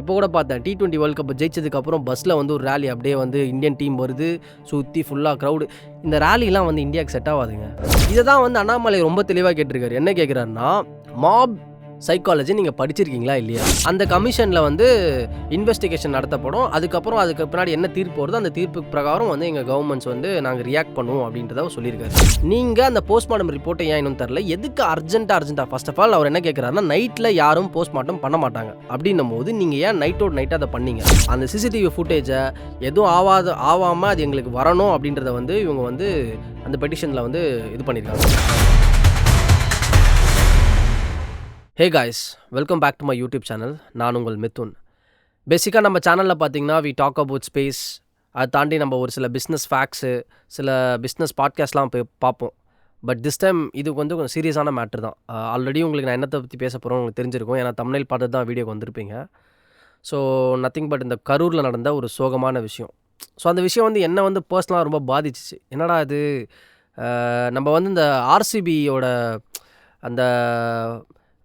இப்போ கூட பார்த்தேன் T20 வேர்ல்ட் கப் ஜெயிச்சதுக்கப்புறம் பஸ்ஸில் வந்து ஒரு ரேலி அப்படியே வந்து இந்தியன் டீம் வருது, சுற்றி ஃபுல்லாக க்ரௌடு. இந்த ரேலிலாம் வந்து இந்தியாவுக்கு செட் ஆகாதுங்க. இதை தான் வந்து அண்ணாமலை ரொம்ப தெளிவாக கேட்டிருக்காரு. என்ன கேட்குறாருன்னா, மாப் சைக்காலஜி நீங்கள் படிச்சிருக்கீங்களா இல்லையா? அந்த கமிஷனில் வந்து இன்வெஸ்டிகேஷன் நடத்தப்படும். அதுக்கு பின்னாடி என்ன தீர்ப்பு வருதோ அந்த தீர்ப்பு பிரகாரம் வந்து எங்கள் கவர்மெண்ட்ஸ் வந்து நாங்கள் ரியாக்ட் பண்ணுவோம் அப்படின்றத சொல்லியிருக்காரு. நீங்கள் அந்த போஸ்ட்மார்ட்டம் ரிப்போர்ட்டை ஏன் இன்னும் தரல? எதுக்கு அர்ஜென்ட்டாக ஃபர்ஸ்ட் ஆஃப் ஆல் அவர் என்ன கேட்குறாருன்னா, நைட்டில் யாரும் போஸ்ட்மார்ட்டம் பண்ண மாட்டாங்க அப்படின்னும் போது நீங்கள் ஏன் நைட்டோட நைட்டாக அதை பண்ணீங்க? அந்த சிசிடிவி ஃபுட்டேஜை எதுவும் ஆகாமல் அது எங்களுக்கு வரணும் அப்படின்றத வந்து இவங்க வந்து அந்த பெட்டிஷனில் வந்து இது பண்ணியிருக்காங்க. Hey guys, welcome back to my YouTube channel. நான் உங்கள் மிதுன். பேசிக்காக நம்ம சேனலில் பார்த்தீங்கன்னா வி டாக் அபவுட் ஸ்பேஸ். அதை தாண்டி நம்ம ஒரு சில பிஸ்னஸ் ஃபேக்ட்ஸு, சில பிஸ்னஸ் பாட்காஸ்ட்லாம் போய் பார்ப்போம். பட் திஸ் டைம் இது வந்து கொஞ்சம் சீரியஸான மேட்ரு தான். ஆல்ரெடி உங்களுக்கு நான் என்னத்தை பற்றி பேச போகிறோம் உங்களுக்கு தெரிஞ்சிருக்கும். ஏன்னா தமிழில் பார்த்து தான் வீடியோக்கு வந்திருப்பீங்க. ஸோ நத்திங் பட் இந்த கரூரில் நடந்த ஒரு சோகமான விஷயம். ஸோ அந்த விஷயம் வந்து என்னை வந்து பர்சனலாக ரொம்ப பாதிச்சிச்சு. என்னடா இது, நம்ம வந்து இந்த ஆர்சிபியோட அந்த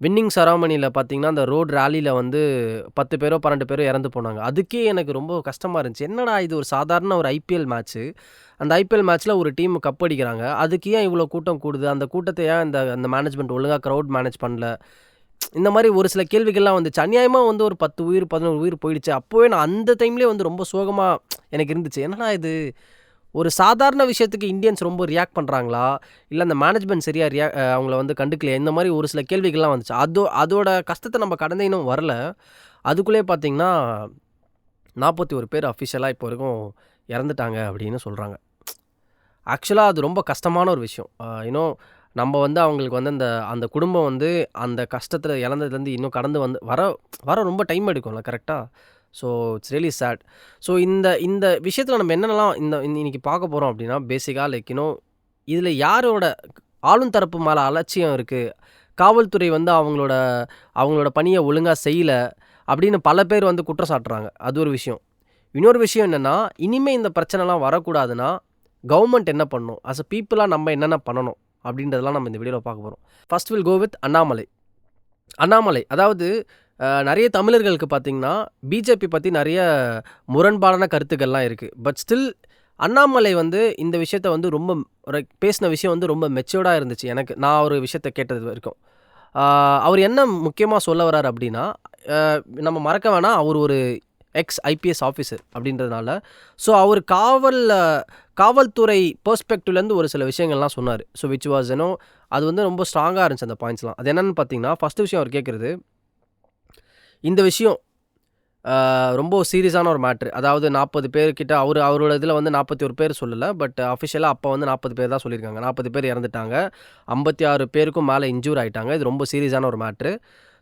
வின்னிங் செராமனியில் பார்த்தீங்கன்னா அந்த ரோட் ரேலியில் வந்து 10 பேரோ 12 பேரோ இறந்து போனாங்க. அதுக்கே எனக்கு ரொம்ப கஷ்டமாக இருந்துச்சு. என்னடா இது, ஒரு சாதாரண ஒரு ஐபிஎல் மேட்ச்சு. அந்த ஐபிஎல் மேட்ச்சில் ஒரு டீம் கப் அடிக்கிறாங்க. அதுக்கு ஏன் இவ்வளோ கூட்டம் கூடுது? அந்த கூட்டத்தை ஏன் அந்த மேனேஜ்மெண்ட் ஒழுங்காக க்ரௌட் மேனேஜ் பண்ணல? இந்த மாதிரி ஒரு சில கேள்விகள்லாம் வந்துச்சு. அநியாயமாக வந்து ஒரு 10 உயிர் 11 உயிர் போயிடுச்சு. அப்போவே நான் அந்த டைம்லேயே வந்து ரொம்ப சோகமாக எனக்கு இருந்துச்சு. என்னடா இது, ஒரு சாதாரண விஷயத்துக்கு இந்தியன்ஸ் ரொம்ப ரியாக்ட் பண்ணுறாங்களா, இல்லை அந்த மேனேஜ்மெண்ட் சரியாக அவங்கள வந்து கண்டுக்கலையா? இந்த மாதிரி ஒரு சில கேள்விகள்லாம் வந்துச்சு. அதோட கஷ்டத்தை நம்ம கடந்து இன்னும் வரல. அதுக்குள்ளே பார்த்தீங்கன்னா 41 பேர் அஃபிஷியலாக இப்போ வரைக்கும் இறந்துட்டாங்க அப்படின்னு சொல்கிறாங்க. ஆக்சுவலாக அது ரொம்ப கஷ்டமான ஒரு விஷயம். இன்னும் நம்ம வந்து அவங்களுக்கு வந்து அந்த குடும்பம் வந்து அந்த கஷ்டத்தில் இழந்ததுலேருந்து இன்னும் கடந்து வந்து வர ரொம்ப டைம் எடுக்கும்ல, கரெக்டாக? So it's really chat. So இந்த விஷயத்தில் நம்ம என்னென்னலாம் இன்னைக்கு பார்க்க போகிறோம் அப்படின்னா, பேசிக்காக லைக் இதில் யாரோட ஆளும் தரப்பு மேலே அலட்சியம் இருக்குது, காவல்துறை வந்து அவங்களோட பணியை ஒழுங்காக செய்யலை அப்படின்னு பல பேர் வந்து குற்றம் சாட்டுறாங்க. அது ஒரு விஷயம். இன்னொரு விஷயம் என்னென்னா, இனிமேல் இந்த பிரச்சனைலாம் வரக்கூடாதுன்னா கவர்மெண்ட் என்ன பண்ணணும், அஸ் அ பீப்புளாக நம்ம என்னென்ன பண்ணணும் அப்படின்றதெல்லாம் நம்ம இந்த வீடியோவில் பார்க்க போகிறோம். First will go with Annamalai. அதாவது நிறைய தமிழர்களுக்கு பார்த்திங்கன்னா பிஜேபி பற்றி நிறைய முரண்பாடான கருத்துக்கள்லாம் இருக்குது. பட் ஸ்டில் அண்ணாமலை வந்து இந்த விஷயத்த வந்து ரொம்ப பேசின விஷயம் வந்து ரொம்ப மெச்சூர்டாக இருந்துச்சு. நான் ஒரு விஷயத்த கேட்டது வரைக்கும் அவர் என்ன முக்கியமாக சொல்ல வர்றார் அப்படின்னா, நம்ம மறக்க வேணாம், அவர் ஒரு ஐபிஎஸ் ஆஃபீஸர் அப்படின்றதுனால. ஸோ அவர் காவல்துறை பெர்ஸ்பெக்டிவ்லேருந்து ஒரு சில விஷயங்கள்லாம் சொன்னார். ஸோ விச் வாஸ் அது வந்து ரொம்ப ஸ்ட்ராங்காக இருந்துச்சு அந்த பாயிண்ட்ஸ்லாம். அது என்னென்னு பார்த்தீங்கன்னா, ஃபஸ்ட்டு விஷயம் அவர் கேட்குறது, இந்த விஷயம் ரொம்ப சீரியஸான ஒரு மேட்ரு. அதாவது 40 பேர்கிட்ட அவரோட இதில் வந்து 41 பேர் சொல்லலை. பட் அஃபிஷியலாக அப்போ வந்து 40 பேர் தான் சொல்லியிருக்காங்க. 40 பேர் இறந்துட்டாங்க, 56 பேருக்கும் மேலே இன்ஜூர் ஆகிட்டாங்க. இது ரொம்ப சீரியஸான ஒரு மேட்ரு.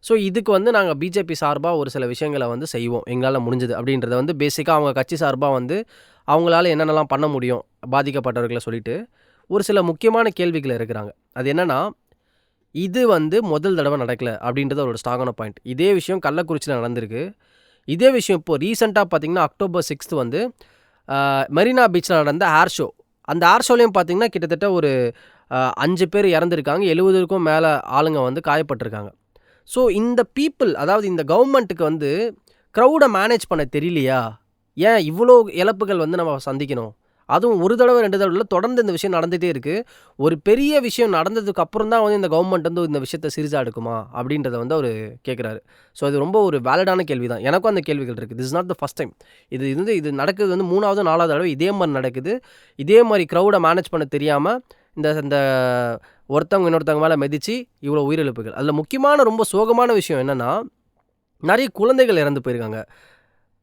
ஸோ இதுக்கு வந்து நாங்கள் பிஜேபி சார்பாக ஒரு சில விஷயங்களை வந்து செய்வோம், எங்களால் முடிஞ்சது அப்படின்றத வந்து பேசிக்காக அவங்க கட்சி சார்பாக வந்து அவங்களால என்னென்னலாம் பண்ண முடியும் பாதிக்கப்பட்டவர்களை சொல்லிட்டு ஒரு சில முக்கியமான கேள்விகள் இருக்கிறாங்க. அது என்னென்னா, இது வந்து முதல் தடவை நடக்கலை அப்படின்றது ஒரு ஸ்ட்ராங்கான பாயிண்ட். இதே விஷயம் கள்ளக்குறிச்சியில் நடந்திருக்கு. இதே விஷயம் இப்போது ரீசெண்டாக பார்த்திங்கன்னா October 6 வந்து மெரினா பீச்சில் நடந்த ஏர் ஷோ. அந்த ஏர் ஷோலையும் பார்த்திங்கன்னா கிட்டத்தட்ட ஒரு 5 பேர் இறந்துருக்காங்க, 70க்கும் மேலே ஆளுங்க வந்து காயப்பட்டிருக்காங்க. ஸோ இந்த பீப்புள், அதாவது இந்த கவர்மெண்ட்டுக்கு வந்து க்ரௌடை மேனேஜ் பண்ண தெரியலையா? ஏன் இவ்வளோ இழப்புகள் வந்து நம்ம சந்திக்கணும்? அதுவும் ஒரு தடவை 2 தடவை தொடர்ந்து இந்த விஷயம் நடந்துகிட்டே இருக்குது. ஒரு பெரிய விஷயம் நடந்ததுக்கு அப்புறம் தான் வந்து இந்த கவர்மெண்ட் வந்து இந்த விஷயத்தை சீரியஸாக எடுக்குமா அப்படின்றத வந்து அவர் கேட்குறாரு. ஸோ அது ரொம்ப ஒரு வேலிடான கேள்வி தான். எனக்கும் அந்த கேள்விகள் இருக்குது. This is not the first time. இது நடக்குது வந்து 3வது 4வது தடவை இதே மாதிரி நடக்குது. இதே மாதிரி க்ரௌடை மேனேஜ் பண்ண தெரியாமல் இந்த ஒருத்தவங்க இன்னொருத்தவங்க மேலே மிதித்து இவ்வளோ உயிரிழப்புகள். அதில் முக்கியமான ரொம்ப சோகமான விஷயம் என்னென்னா, நிறைய குழந்தைகள் இறந்து போயிருக்காங்க,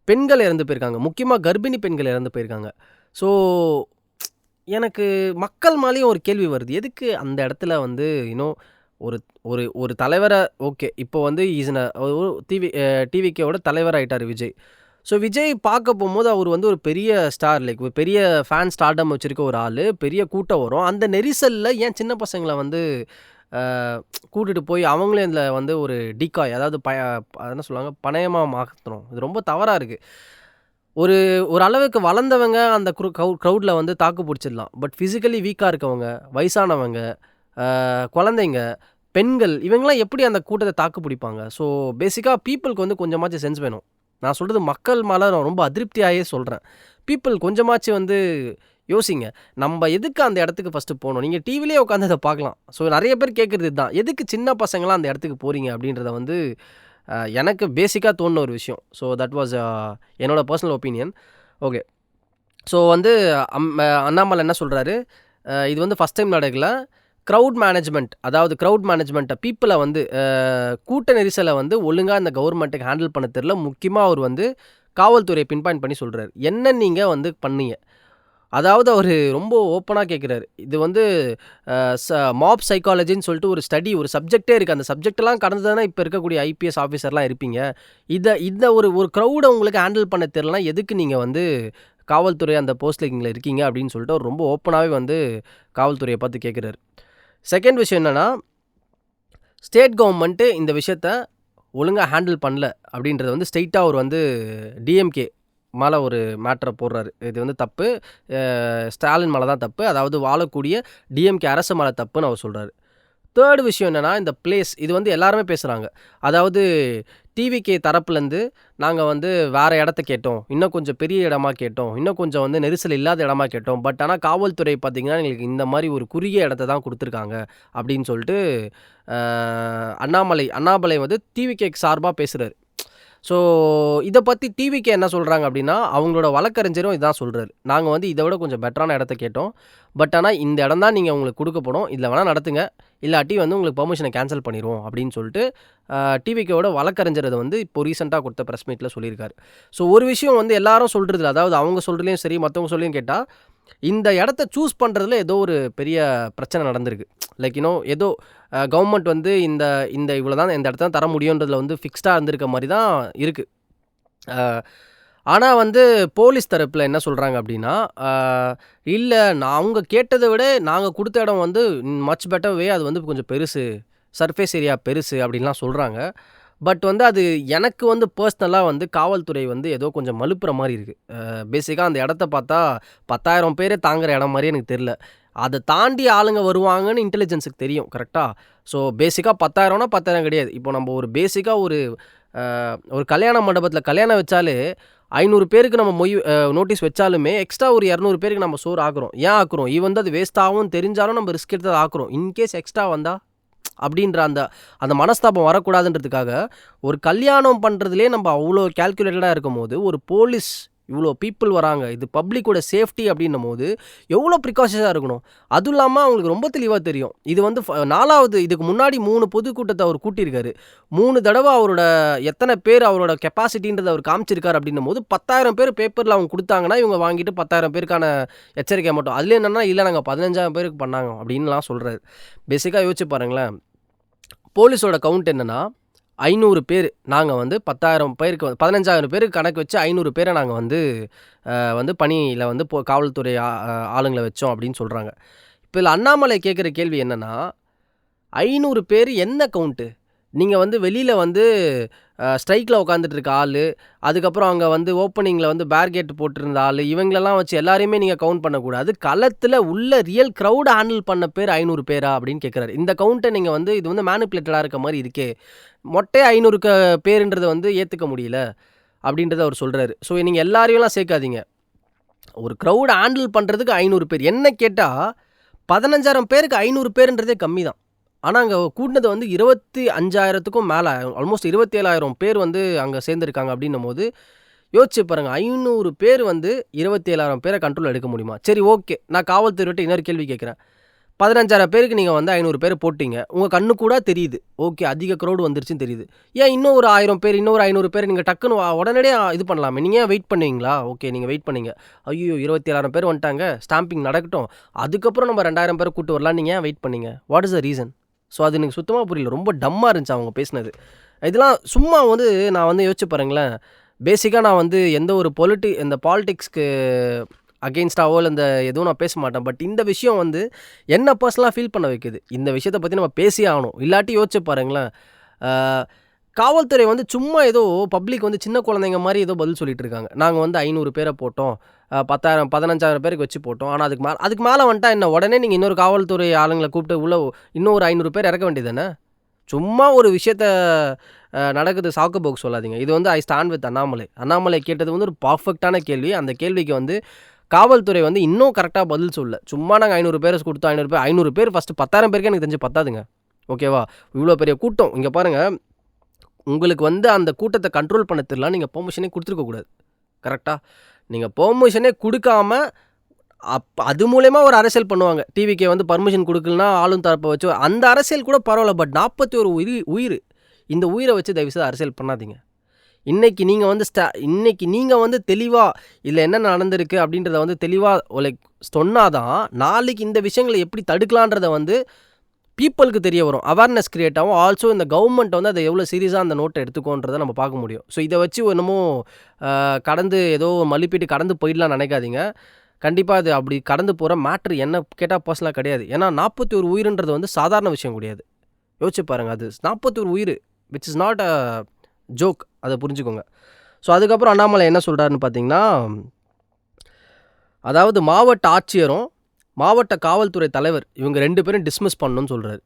பெண்கள் இறந்து போயிருக்காங்க, முக்கியமாக கர்ப்பிணி பெண்கள் இறந்து போயிருக்காங்க. ஸோ எனக்கு மக்கள் மேலேயும் ஒரு கேள்வி வருது, எதுக்கு அந்த இடத்துல வந்து ஒரு தலைவரை, ஓகே இப்போ வந்து டிவிகேவோட தலைவர் ஆகிட்டார் விஜய். ஸோ விஜய் பார்க்க போகும்போது அவர் வந்து ஒரு பெரிய ஸ்டார், லைக் ஒரு பெரிய ஃபேன் ஸ்டார்டம் வச்சுருக்க ஒரு ஆள், பெரிய கூட்டம் வரும். அந்த நெரிசலில் ஏன் சின்ன பசங்களை வந்து கூட்டிகிட்டு போய் அவங்களே இதில் வந்து ஒரு டிகாய், அதாவது என்ன சொல்லுவாங்க, பணயமாக மாற்றணும். இது ரொம்ப தவறாக இருக்குது. ஒரு அளவுக்கு வளர்ந்தவங்க அந்த க்ரௌடில் வந்து தாக்கு பிடிச்சிடலாம். பட் ஃபிசிக்கலி வீக்காக இருக்கவங்க, வயசானவங்க, குழந்தைங்க, பெண்கள், இவங்களாம் எப்படி அந்த கூட்டத்தை தாக்கு பிடிப்பாங்க? ஸோ பேசிக்காக பீப்புளுக்கு வந்து கொஞ்சமாச்சும் சென்ஸ் வேணும். நான் சொல்கிறது மக்கள் மேலே நான் ரொம்ப அதிருப்தியாகவே சொல்கிறேன். பீப்புள் கொஞ்சமாச்சு வந்து யோசிங்க. நம்ம எதுக்கு அந்த இடத்துக்கு ஃபஸ்ட்டு போகணும்? நீங்கள் டிவிலேயே உட்காந்து அதை பார்க்கலாம். ஸோ நிறைய பேர் கேட்குறது இதுதான். எதுக்கு சின்ன பசங்களாம் அந்த இடத்துக்கு போகிறீங்க அப்படின்றத வந்து எனக்கு பேசிக்காக தோணுன ஒரு விஷயம். ஸோ தட் வாஸ் என்னோட பர்சனல் ஒப்பீனியன். ஓகே. ஸோ வந்து அண்ணாமலை என்ன சொல்கிறாரு, இது வந்து ஃபஸ்ட் டைம் நடக்கல. க்ரௌட் மேனேஜ்மெண்ட், அதாவது க்ரௌட் மேனேஜ்மெண்ட்டை பீப்புளை வந்து கூட்ட நெரிசலை வந்து ஒழுங்காக இந்த கவர்மெண்ட்டுக்கு ஹேண்டில் பண்ண தெரியல. முக்கியமாக அவர் வந்து காவல்துறையை பின்பாயிண்ட் பண்ணி சொல்கிறாரு. என்ன நீங்கள் வந்து பண்ணீங்க? அதாவது அவர் ரொம்ப ஓப்பனாக கேட்குறாரு. இது வந்து மாப் சைக்காலஜின்னு சொல்லிட்டு ஒரு ஸ்டடி, ஒரு சப்ஜெக்டே இருக்குது. அந்த சப்ஜெக்டெல்லாம் கடந்து தானே இப்போ இருக்கக்கூடிய ஐபிஎஸ் ஆஃபீஸர்லாம் இருப்பீங்க. இந்த ஒரு க்ரௌடை உங்களுக்கு ஹேண்டில் பண்ண தெரியலனா எதுக்கு நீங்கள் வந்து காவல்துறை அந்த போஸ்டிங்கில் இருக்கீங்க அப்படின்னு சொல்லிட்டு அவர் ரொம்ப ஓப்பனாகவே வந்து காவல்துறையை பார்த்து கேட்குறாரு. செகண்ட் விஷயம் என்னென்னா, ஸ்டேட் கவர்மெண்ட்டு இந்த விஷயத்த ஒழுங்காக ஹேண்டில் பண்ணல அப்படின்றத வந்து ஸ்ட்ரெயிட்டாக அவர் வந்து டிஎம்கே மேலே ஒரு மேட்டரை போடுறாரு. இது வந்து தப்பு, ஸ்டாலின் மேலே தான் தப்பு, அதாவது வாழக்கூடிய டிஎம்கே அரசு மேலே தப்புன்னு அவர் சொல்கிறாரு. தேர்டு விஷயம் என்னென்னா, இந்த பிளேஸ் இது வந்து எல்லாருமே பேசுகிறாங்க. அதாவது டிவிகே தரப்புலேருந்து நாங்கள் வந்து வேறு இடத்த கேட்டோம், இன்னும் கொஞ்சம் பெரிய இடமா கேட்டோம், இன்னும் கொஞ்சம் வந்து நெரிசல் இல்லாத இடமா கேட்டோம். பட் ஆனால் காவல்துறை பார்த்திங்கன்னா எங்களுக்கு இந்த மாதிரி ஒரு குறுகிய இடத்த தான் கொடுத்துருக்காங்க அப்படின்னு சொல்லிட்டு அண்ணாமலை வந்து டிவிகேக்கு சார்பாக பேசுகிறாரு. ஸோ இதை பற்றி டிவிக்கு என்ன சொல்கிறாங்க அப்படின்னா, அவங்களோட வழக்கறிஞரும் இதான் சொல்கிறாரு. நாங்கள் வந்து இதை விட கொஞ்சம் பெட்டரான இடத்த கேட்டோம். பட் ஆனால் இந்த இடம் தான் நீங்கள் உங்களுக்கு கொடுக்கப்படும், இதில் வேணால் நடத்துங்க, இல்லாட்டி வந்து உங்களுக்கு பெர்மிஷனை கேன்சல் பண்ணிடுவோம் அப்படின்னு சொல்லிட்டு டிவிக்கோட வழக்கறிஞர் அதை வந்து இப்போ ரீசெண்டாக கொடுத்த ப்ரெஸ் மீட்டில் சொல்லியிருக்காரு. ஸோ ஒரு விஷயம் வந்து எல்லாரும் சொல்கிறதுல, அதாவது அவங்க சொல்கிறதுலையும் சரி மற்றவங்க சொல்லியும் கேட்டால், இந்த இடத்த சூஸ் பண்ணுறதுல ஏதோ ஒரு பெரிய பிரச்சனை நடந்திருக்கு. லைக் ஏதோ கவர்மெண்ட் வந்து இந்த இவ்வளோ தான் இந்த இடத்த தர முடியுன்றதில் வந்து ஃபிக்ஸ்டாக இருந்திருக்க மாதிரி தான் இருக்குது. ஆனால் வந்து போலீஸ் தரப்பில் என்ன சொல்கிறாங்க அப்படின்னா, இல்லை அவங்க கேட்டதை விட நாங்கள் கொடுத்த இடம் வந்து மச் பெட்டர் வே, அது வந்து கொஞ்சம் பெருசு, சர்ஃபேஸ் ஏரியா பெருசு அப்படின்லாம் சொல்கிறாங்க. பட் வந்து அது எனக்கு வந்து பர்சனலாக வந்து காவல்துறை வந்து ஏதோ கொஞ்சம் மலுப்புற மாதிரி இருக்குது. பேசிக்காக அந்த இடத்த பார்த்தா 10,000 பேரே தாங்குகிற இடம் மாதிரி எனக்கு தெரில. அதை தாண்டி ஆளுங்க வருவாங்கன்னு இன்டெலிஜென்ஸுக்கு தெரியும் கரெக்டாக. ஸோ பேசிக்காக 10,000னா 10,000 கிடையாது. இப்போ நம்ம ஒரு பேசிக்காக ஒரு கல்யாண மண்டபத்தில் கல்யாணம் வச்சாலே 500 பேருக்கு நம்ம நோட்டீஸ் வச்சாலுமே எக்ஸ்ட்ரா ஒரு 200 பேருக்கு நம்ம சோறு ஆக்குறோம். ஏன் ஆக்குறோம்? வந்து அது வேஸ்ட் ஆகும் தெரிஞ்சாலும் நம்ம ரிஸ்க் எடுத்து ஆக்குறோம். இன்கேஸ் எக்ஸ்ட்ரா வந்தால் அப்படின்ற அந்த மனஸ்தாபம் வரக்கூடாதுன்றதுக்காக ஒரு கல்யாணம் பண்ணுறதுலே நம்ம அவ்வளோ கேல்குலேட்டடாக இருக்கும் போது, ஒரு போலீஸ் இவ்வளோ பீப்புள் வராங்க, இது பப்ளிக்கோட சேஃப்டி அப்படின்னும் போது எவ்வளோ ப்ரிகாஷன்ஸாக இருக்கணும். அதுவும் இல்லாமல் அவங்களுக்கு ரொம்ப தெளிவாக தெரியும். இது வந்து 4வது, இதுக்கு முன்னாடி 3 பொதுக்கூட்டத்தை அவர் கூட்டியிருக்காரு. 3 தடவை அவரோட எத்தனை பேர் அவரோட கெப்பாசிட்டின்றதை அவர் காமிச்சிருக்காரு அப்படின்னும் போது 10,000 பேர் பேப்பரில் அவங்க கொடுத்தாங்கன்னா இவங்க வாங்கிட்டு 10,000 பேருக்கான எச்சரிக்கை மட்டும். அதில் என்னென்னா, இல்லை நாங்கள் 15,000 பேருக்கு பண்ணாங்க அப்படின்லாம் சொல்கிறாரு. பேசிக்காக யோசிச்சு பாருங்களேன், போலீஸோட கவுண்ட் என்னென்னா 500 பேர். நாங்கள் வந்து 10,000 பேருக்கு 15,000 பேருக்கு கணக்கு வச்சு 500 பேரை நாங்கள் வந்து பணியில் வந்து காவல்துறை ஆளுங்களை வச்சோம் அப்படின்னு சொல்கிறாங்க. இப்போ இதில் அண்ணாமலை கேட்குற கேள்வி என்னென்னா, 500 பேர் என்ன கவுண்ட்டு? நீங்கள் வந்து வெளியில் வந்து ஸ்ட்ரைக்கில் உட்காந்துட்டு இருக்க ஆள், அதுக்கப்புறம் அங்கே வந்து ஓப்பனிங்கில் வந்து பேர்கேட் போட்டிருந்த ஆள், இவங்களெல்லாம் வச்சு எல்லாரையுமே நீங்கள் கவுண்ட் பண்ணக்கூடாது. களத்தில் உள்ள ரியல் க்ரௌடை ஹேண்டில் பண்ண பேர் 500 பேரா அப்படின்னு கேட்குறாரு. இந்த கவுண்ட்டை நீங்கள் வந்து இது வந்து மேனிப்புலேட்டடாக இருக்க மாதிரி இருக்கே, மொட்டை 500 பேருன்றதை வந்து ஏற்றுக்க முடியல அப்படின்றத அவர் சொல்கிறாரு. ஸோ நீங்கள் எல்லாரையும்லாம் சேர்க்காதீங்க. ஒரு க்ரௌடை ஹேண்டில் பண்ணுறதுக்கு 500 பேர். என்ன கேட்டால் 15,000 பேருக்கு 500 பேருன்றதே கம்மி தான். ஆனால் அங்கே கூட்டினது வந்து 25,000க்கும் மேலே, ஆல்மோஸ்ட் 27,000 பேர் வந்து அங்கே சேர்ந்துருக்காங்க அப்படின்னும் போது யோசிச்சு பாருங்கள். 500 பேர் வந்து 27,000 பேரை கண்ட்ரோல் எடுக்க முடியுமா? சரி, ஓகே, நான் காவல்துறையிட்ட இன்னொரு கேள்வி கேட்குறேன். 15,000 பேருக்கு நீங்கள் வந்து 500 பேர் போட்டிங்க, உங்கள் கண்ணு கூட தெரியுது, ஓகே அதிக க்ரௌடு வந்துருச்சுன்னு தெரியுது. ஏன் இன்னும் ஒரு 1000 பேர், இன்னொரு 500 பேர் நீங்கள் டக்குன்னு உடனடியாக இது பண்ணலாமே? நீங்கள் ஏன் வெயிட் பண்ணுவீங்களா? ஓகே, நீங்கள் வெயிட் பண்ணீங்க, ஐயோ 27,000 பேர் வந்துட்டாங்க, ஸ்டாம்பிங் நடக்கட்டும், அதுக்கப்புறம் நம்ம 2,000 பேர் கூட்டு வரலாம், நீங்கள் ஏன் வெயிட் பண்ணீங்க? What is the reason? So அது எனக்கு சுத்தமாக புரியல. ரொம்ப டம்மாக இருந்துச்சு அவங்க பேசினது. இதெல்லாம் சும்மா வந்து நான் வந்து யோசிச்சு பாருங்களேன். பேசிக்காக நான் வந்து எந்த ஒரு இந்த பாலிடிக்ஸ்க்கு அகெயின்ஸ்டாவோ இந்த எதுவும் நான் பேச மாட்டேன். பட் இந்த விஷயம் வந்து என்ன பர்சனலாக ஃபீல் பண்ண வைக்குது. இந்த விஷயத்தை பற்றி நம்ம பேசியே ஆகணும். இல்லாட்டி யோசிச்சு பாருங்களேன், காவல்துறை வந்து சும்மா ஏதோ பப்ளிக் வந்து சின்ன குழந்தைங்க மாதிரி ஏதோ பதில் சொல்லிட்டு இருக்காங்க. நாங்கள் வந்து 500 பேரை போட்டோம், 10,000 15,000 பேருக்கு வச்சு போட்டோம். ஆனால் அதுக்கு மேலே வந்துட்டா என்ன, உடனே நீங்கள் இன்னொரு காவல்துறை ஆளுங்களை கூப்பிட்டு உள்ள இன்னொரு 500 பேர் இறக்க வேண்டியது தானே? சும்மா ஒரு விஷயத்த நடக்குது சாக்கு போக்கு சொல்லாதீங்க. இது வந்து I stand with Annamalai. Annamalai கேட்டது வந்து ஒரு பர்ஃபெக்டான கேள்வி. அந்த கேள்விக்கு வந்து காவல்துறை வந்து இன்னும் கரெக்டாக பதில் சொல்லல. சும்மா நாங்கள் 500 பேரை கொடுத்தோம், 500 பேர் ஃபஸ்ட்டு 10,000 பேருக்கே எனக்கு தெரிஞ்சு பத்தாதுங்க. ஓகேவா? இவ்வளோ பெரிய கூட்டம். இங்கே பாருங்கள், உங்களுக்கு வந்து அந்த கூட்டத்தை கண்ட்ரோல் பண்ண தெரியல, நீங்கள் பெர்மிஷனே கொடுத்துருக்க கூடாது. கரெக்டாக? நீங்கள் பெர்மிஷனே கொடுக்காம அது மூலயமா ஒரு அரசியல் பண்ணுவாங்க. டிவிக்கே வந்து பர்மிஷன் கொடுக்கலனா ஆளும் தரப்பை வச்சு அந்த அரசியல் கூட பரவாயில்ல. பட் 41 உயிர், இந்த உயிரை வச்சு தயவுசெய்து அரசியல் பண்ணாதீங்க. இன்றைக்கி நீங்கள் வந்து இன்றைக்கி நீங்கள் வந்து தெளிவாக இதில் என்ன நடந்திருக்கு அப்படின்றத வந்து தெளிவாக லைக் சொன்னாதான் நாளைக்கு இந்த விஷயங்களை எப்படி தடுக்கலான்றதை வந்து பீப்புளுக்கு தெரிய வரும், அவேர்னஸ் கிரியேட் ஆகும். ஆல்சோ இந்த கவர்மெண்ட் வந்து அதை எவ்வளோ சீரியஸாக அந்த நோட்டை எடுத்துக்கோன்றதை நம்ம பார்க்க முடியும். ஸோ இதை வச்சு என்னமோ கடந்து ஏதோ மல்லிப்பீட்டு கடந்து போயிடலாம் நினைக்காதீங்க. கண்டிப்பாக அது அப்படி கடந்து போகிற மேட்ரு என்ன கேட்டால் பர்சனலாக கிடையாது. ஏன்னா 41 உயிர்ன்றது வந்து சாதாரண விஷயம் கிடையாது. யோசிச்சு பாருங்கள், அது 41 உயிர் which is not a joke. அதை புரிஞ்சுக்கோங்க. ஸோ அதுக்கப்புறம் அண்ணாமலை என்ன சொல்கிறாருன்னு பார்த்தீங்கன்னா, அதாவது மாவட்ட ஆட்சியரும் மாவட்ட காவல்துறை தலைவர் இவங்க 2 பேரும் டிஸ்மிஸ் பண்ணணும்னு சொல்கிறாரு.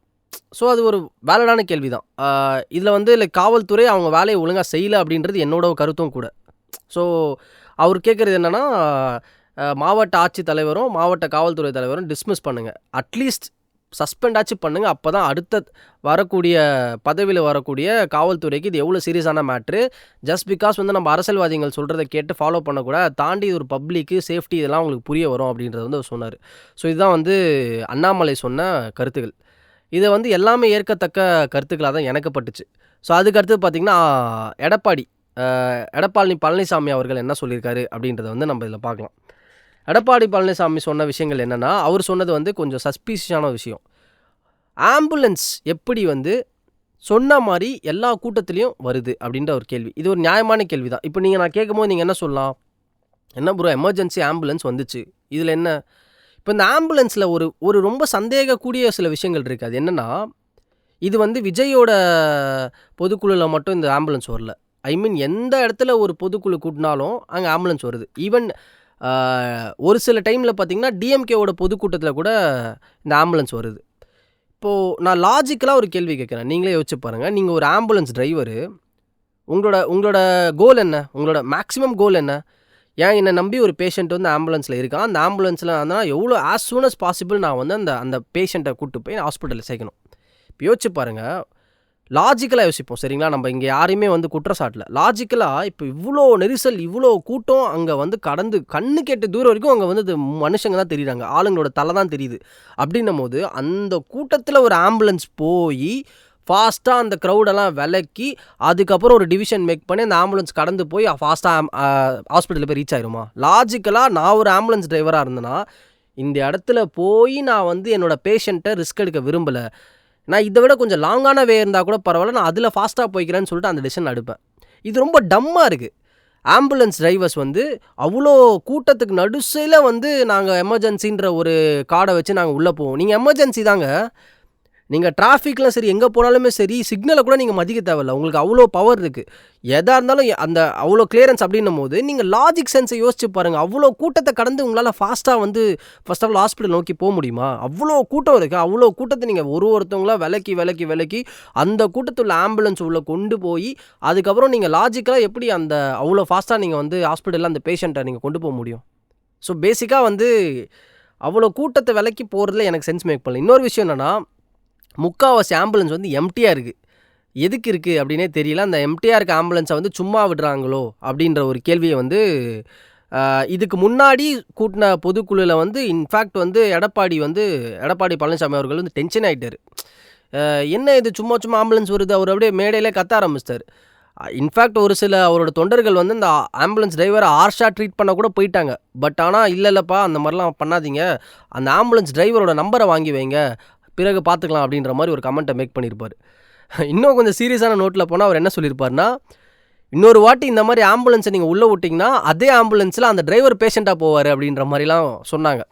ஸோ அது ஒரு வேலிடான கேள்வி தான். இதில் வந்து லைக் காவல்துறை அவங்க வேலையை ஒழுங்காக செய்யலை அப்படின்றது என்னோட கருத்தும் கூட. ஸோ அவர் கேட்குறது என்னென்னா, மாவட்ட ஆட்சித்தலைவரும் மாவட்ட காவல்துறை தலைவரும் டிஸ்மிஸ் பண்ணுங்கள், அட்லீஸ்ட் சஸ்பெண்ட் ஆச்சு பண்ணுங்கள். அப்போ தான் அடுத்த வரக்கூடிய பதவியில் வரக்கூடிய காவல்துறைக்கு இது எவ்வளோ சீரியஸான மேட்ரு. ஜஸ்ட் பிகாஸ் வந்து நம்ம அரசியல்வாதிகள் சொல்கிறத கேட்டு ஃபாலோ பண்ணக்கூடாது, தாண்டி ஒரு பப்ளிக்கு சேஃப்டி இதெல்லாம் உங்களுக்கு புரிய வரும் அப்படின்றத வந்து அவர் சொன்னார். ஸோ இதுதான் வந்து அண்ணாமலை சொன்ன கருத்துக்கள். இதை வந்து எல்லாமே ஏற்கத்தக்க கருத்துக்களாக தான் எனக்கு பட்டுச்சு. ஸோ அதுக்கடுத்து பார்த்திங்கன்னா எடப்பாடி பழனிசாமி அவர்கள் என்ன சொல்லியிருக்காரு அப்படின்றத வந்து நம்ம இதில் பார்க்கலாம். எடப்பாடி பழனிசாமி சொன்ன விஷயங்கள் என்னென்னா, அவர் சொன்னது வந்து கொஞ்சம் சஸ்பீஷியஸான விஷயம். ஆம்புலன்ஸ் எப்படி வந்து சொன்ன மாதிரி எல்லா கூட்டத்துலேயும் வருது அப்படின்ற ஒரு கேள்வி. இது ஒரு நியாயமான கேள்வி தான். இப்போ நான் கேட்கும்போது நீங்கள் என்ன சொல்லலாம், என்ன ப்ரோ எமர்ஜென்சி ஆம்புலன்ஸ் வந்துச்சு, இதில் என்ன? இப்போ இந்த ஆம்புலன்ஸில் ஒரு ரொம்ப சந்தேகக்கூடிய சில விஷயங்கள் இருக்குது. அது என்னென்னா, இது வந்து விஜயோட பொதுக்குழுவில் மட்டும் இந்த ஆம்புலன்ஸ் வரல. ஐ மீன் எந்த இடத்துல ஒரு பொதுக்குழு கூட்டினாலும் அங்கே ஆம்புலன்ஸ் வருது. ஈவன் ஒரு சில டைமில் பார்த்திங்கன்னா டிஎம்கேவோட பொதுக்கூட்டத்தில் கூட இந்த ஆம்புலன்ஸ் வருது. இப்போது நான் லாஜிக்கலாக ஒரு கேள்வி கேட்குறேன், நீங்களே யோசிச்சு பாருங்கள். நீங்கள் ஒரு ஆம்புலன்ஸ் டிரைவரு, உங்களோட கோல் என்ன? உங்களோட மேக்ஸிமம் கோல் என்ன? ஏன் என்னை நம்பி ஒரு பேஷண்ட் வந்து ஆம்புலன்ஸில் இருக்கான், அந்த ஆம்புலன்ஸில் ஆனால் எவ்வளோ ஆஸ் சூன் அஸ் பாசிபிள் நான் வந்து அந்த பேஷண்ட்டை கூப்பிட்டு போய் ஹாஸ்பிட்டலில் சேர்க்கணும். இப்போ யோசிச்சு பாருங்கள், லாஜிக்கலாக யோசிப்போம் சரிங்களா? நம்ம இங்கே யாரையுமே வந்து குற்றச்சாட்டில் லாஜிக்கலாக இப்போ இவ்வளோ நெரிசல், இவ்வளோ கூட்டம் அங்கே வந்து கடந்து கண்ணு கேட்டு தூரம் வரைக்கும் அங்கே வந்து மனுஷங்க தான் தெரியுறாங்க, ஆளுங்களோட தலை தான் தெரியுது. அப்படின்னும் போது அந்த கூட்டத்தில் ஒரு ஆம்புலன்ஸ் போய் ஃபாஸ்ட்டாக அந்த க்ரௌடெல்லாம் விலக்கி அதுக்கப்புறம் ஒரு டிவிஷன் மேக் பண்ணி அந்த ஆம்புலன்ஸ் கடந்து போய் ஃபாஸ்ட்டாக ஹாஸ்பிட்டலில் போய் ரீச் ஆயிருமா? லாஜிக்கலாக நான் ஒரு ஆம்புலன்ஸ் டிரைவராக இருந்தேன்னா இந்த இடத்துல போய் நான் வந்து என்னோடய பேஷண்ட்டை ரிஸ்க் எடுக்க விரும்பலை, நான் இதை விட கொஞ்சம் லாங்கான வே இருந்தால் கூட பரவாயில்ல, நான் அதில் ஃபாஸ்ட்டாக போய்க்கிறேன்னு சொல்லிட்டு அந்த டெசிஷன் எடுப்பேன். இது ரொம்ப டம்மாக இருக்குது. ஆம்புலன்ஸ் டிரைவர்ஸ் வந்து அவ்வளோ கூட்டத்துக்கு நடுசில் வந்து நாங்கள் எமர்ஜென்சின்ற ஒரு கார்டை வச்சு நாங்கள் உள்ளே போவோம். நீங்கள் எமர்ஜென்சி தாங்க, நீங்கள் டிராஃபிக்லாம் சரி எங்கே போனாலுமே சரி சிக்னலை கூட நீங்கள் மதிக்க தேவையில்ல, உங்களுக்கு அவ்வளோ பவர் இருக்குது. எதாக இருந்தாலும் அந்த அவ்வளோ கிளியரன்ஸ் அப்படின்னும் போது நீங்கள் லாஜிக் சென்ஸை யோசிச்சு பாருங்கள். அவ்வளோ கூட்டத்தை கடந்து உங்களால் ஃபாஸ்ட்டாக வந்து ஃபர்ஸ்ட் ஆஃப் ஆல் ஹாஸ்பிட்டல் நோக்கி போக முடியுமா? அவ்வளோ கூட்டம் இருக்குது. அவ்வளோ கூட்டத்தை நீங்கள் ஒருத்தவங்களாம் விலக்கி அந்த கூட்டத்தில் ஆம்புலன்ஸ் உள்ளே கொண்டு போய் அதுக்கப்புறம் நீங்கள் லாஜிக்கலாக எப்படி அந்த அவ்வளோ ஃபாஸ்ட்டாக நீங்கள் வந்து ஹாஸ்பிட்டலில் அந்த பேஷண்ட்டை நீங்கள் கொண்டு போக முடியும்? ஸோ பேசிக்காக வந்து அவ்வளோ கூட்டத்தை விலக்கி போகிறதுல எனக்கு சென்ஸ் மேக் பண்ணல. இன்னொரு விஷயம் என்னென்னா, முக்கால்வாசி ஆம்புலன்ஸ் வந்து எம்டியாக இருக்குது. எதுக்கு இருக்குது அப்படின்னே தெரியல. அந்த எம்டியாக இருக்க ஆம்புலன்ஸை வந்து சும்மா விடுறாங்களோ அப்படின்ற ஒரு கேள்வியை வந்து இதுக்கு முன்னாடி கூட்டின பொதுக்குழுவில் வந்து இன்ஃபேக்ட் வந்து எடப்பாடி பழனிசாமி அவர்கள் வந்து டென்ஷன் ஆகிட்டார். என்ன இது சும்மா ஆம்புலன்ஸ் வருது, அவர் அப்படியே மேடையிலே கத்த ஆரம்பிச்சிட்டார். இன்ஃபேக்ட் ஒரு சில அவரோட தொண்டர்கள் வந்து இந்த ஆம்புலன்ஸ் டிரைவரை ஹார்ஷாக ட்ரீட் பண்ண கூட போயிட்டாங்க. பட் ஆனால் இல்லைப்பா அந்த மாதிரிலாம் பண்ணாதீங்க, அந்த ஆம்புலன்ஸ் டிரைவரோட நம்பரை வாங்கி வைங்க, பிறகு பார்த்துக்கலாம் அப்படின்ற மாதிரி ஒரு கமெண்ட்டை மேக் பண்ணியிருப்பார். இன்னும் கொஞ்சம் சீரியஸான நோட்டில் போனால் அவர் என்ன சொல்லியிருப்பார்னா, இன்னொரு வாட்டி இந்த மாதிரி ஆம்புலன்ஸை நீங்கள் உள்ளே விட்டிங்கன்னா அதே ஆம்புலன்ஸில் அந்த டிரைவர் பேஷண்ட்டாக போவார் அப்படின்ற மாதிரிலாம் சொன்னாங்க.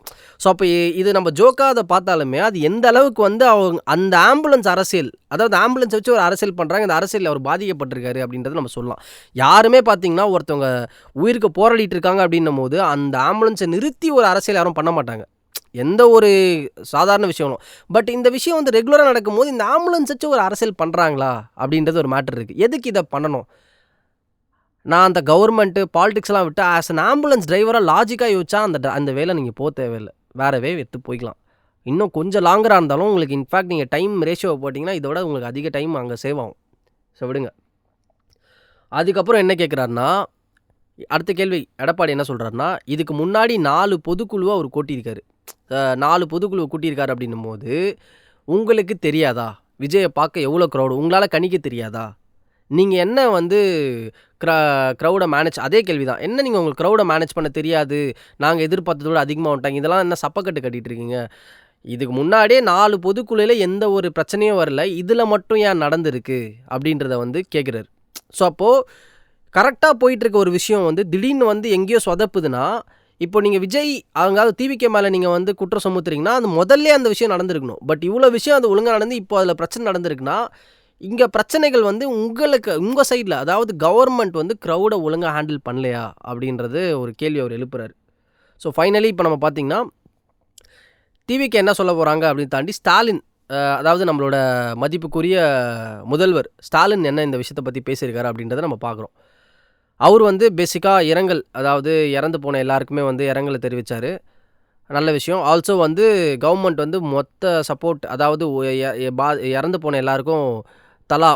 ஸோ அப்போ இது நம்ம ஜோக்காக அதை பார்த்தாலுமே அது எந்த அளவுக்கு வந்து அவங்க அந்த ஆம்புலன்ஸ் அரசியல், அதாவது ஆம்புலன்ஸை வச்சு ஒரு அரசியல் பண்ணுறாங்க, இந்த அரசியல் அவர் பாதிக்கப்பட்டிருக்காரு அப்படின்றத நம்ம சொல்லலாம். யாருமே பார்த்தீங்கன்னா ஒருத்தவங்க உயிருக்கு போராடிட்டு இருக்காங்க அப்படின்னும் போது அந்த ஆம்புலன்ஸை நிறுத்தி ஒரு அரசியல் யாரும் பண்ண மாட்டாங்க. எந்த ஒரு சாதாரண விஷயம். பட் இந்த விஷயம் வந்து ரெகுலராக நடக்கும்போது இந்த ஆம்புலன்ஸ் வச்சு ஒரு அரசியல் பண்ணுறாங்களா அப்படின்றது ஒரு மேட்டர் இருக்குது. எதுக்கு இதை பண்ணணும்? நான் அந்த கவர்மெண்ட்டு பாலிடிக்ஸ்லாம் விட்டு ஆஸ் அன் ஆம்புலன்ஸ் டிரைவராக லாஜிக்காக யோசிச்சா அந்த வேலை நீங்கள் போக தேவையில்லை, வேறவே எடுத்து போய்க்கலாம். இன்னும் கொஞ்சம் லாங்கராக இருந்தாலும் உங்களுக்கு இன்ஃபேக்ட் நீங்கள் டைம் ரேஷியோவை போட்டிங்கன்னா இதோட உங்களுக்கு அதிக டைம் அங்கே சேவ் ஆகும். ஸோ விடுங்க. அதுக்கப்புறம் என்ன கேட்குறாருன்னா, அடுத்த கேள்வி எடப்பாடி என்ன சொல்கிறாருன்னா, இதுக்கு முன்னாடி 4 பொதுக்குழுவை அவர் கூட்டியிருக்காரு. 4 பொதுக்குழுவை கூட்டியிருக்காரு அப்படின்னும் போது உங்களுக்கு தெரியாதா விஜயை பார்க்க எவ்வளோ க்ரௌடு உங்களால் கணிக்க தெரியாதா? நீங்கள் என்ன வந்து க்ரௌடை மேனேஜ் அதே கேள்வி தான். என்ன நீங்கள் உங்களுக்கு க்ரௌடை மேனேஜ் பண்ண தெரியாது, நாங்கள் எதிர்பார்த்ததோட அதிகமாக வந்துட்டாங்க, இதெல்லாம் என்ன சப்பக்கட்டு கட்டிகிட்டு இருக்கீங்க? இதுக்கு முன்னாடியே 4 பொதுக்குழுவில் எந்த ஒரு பிரச்சனையும் வரல, இதில் மட்டும் ஏன் நடந்திருக்கு அப்படின்றத வந்து கேட்குறாரு. ஸோ அப்போது கரெக்டாக போயிட்டுருக்க ஒரு விஷயம் வந்து திடீர்னு வந்து எங்கேயோ சொதப்புதுன்னா, இப்போ நீங்கள் விஜய் அதாவது டிவிகே மேலே நீங்கள் வந்து குற்றம் சுமத்துறீங்கன்னா அது முதல்ல அந்த விஷயம் நடந்திருக்கணும். பட் இவ்வளோ விஷயம் அது ஒழுங்காக நடந்து இப்போ அதில் பிரச்சனை நடந்திருக்குன்னா, இங்கே பிரச்சனைகள் வந்து உங்களுக்கு உங்கள் சைடில், அதாவது கவர்மெண்ட் வந்து க்ரௌடை ஒழுங்காக ஹேண்டில் பண்ணலையா அப்படின்றது ஒரு கேள்வி அவர் எழுப்புறாரு. ஸோ ஃபைனலி இப்போ நம்ம பார்த்திங்கன்னா டிவிக்கு என்ன சொல்ல போகிறாங்க அப்படின்னு தாண்டி ஸ்டாலின், அதாவது நம்மளோட மதிப்புக்குரிய முதல்வர் ஸ்டாலின் என்ன இந்த விஷயத்தை பற்றி பேசியிருக்காரு அப்படின்றத நம்ம பார்க்குறோம். அவர் வந்து பேசிக்காக இரங்கல், அதாவது இறந்து போன எல்லாருக்குமே வந்து இரங்கலை தெரிவித்தார். நல்ல விஷயம். ஆல்சோ வந்து கவர்மெண்ட் வந்து மொத்த சப்போர்ட், அதாவது இறந்து போன எல்லாருக்கும்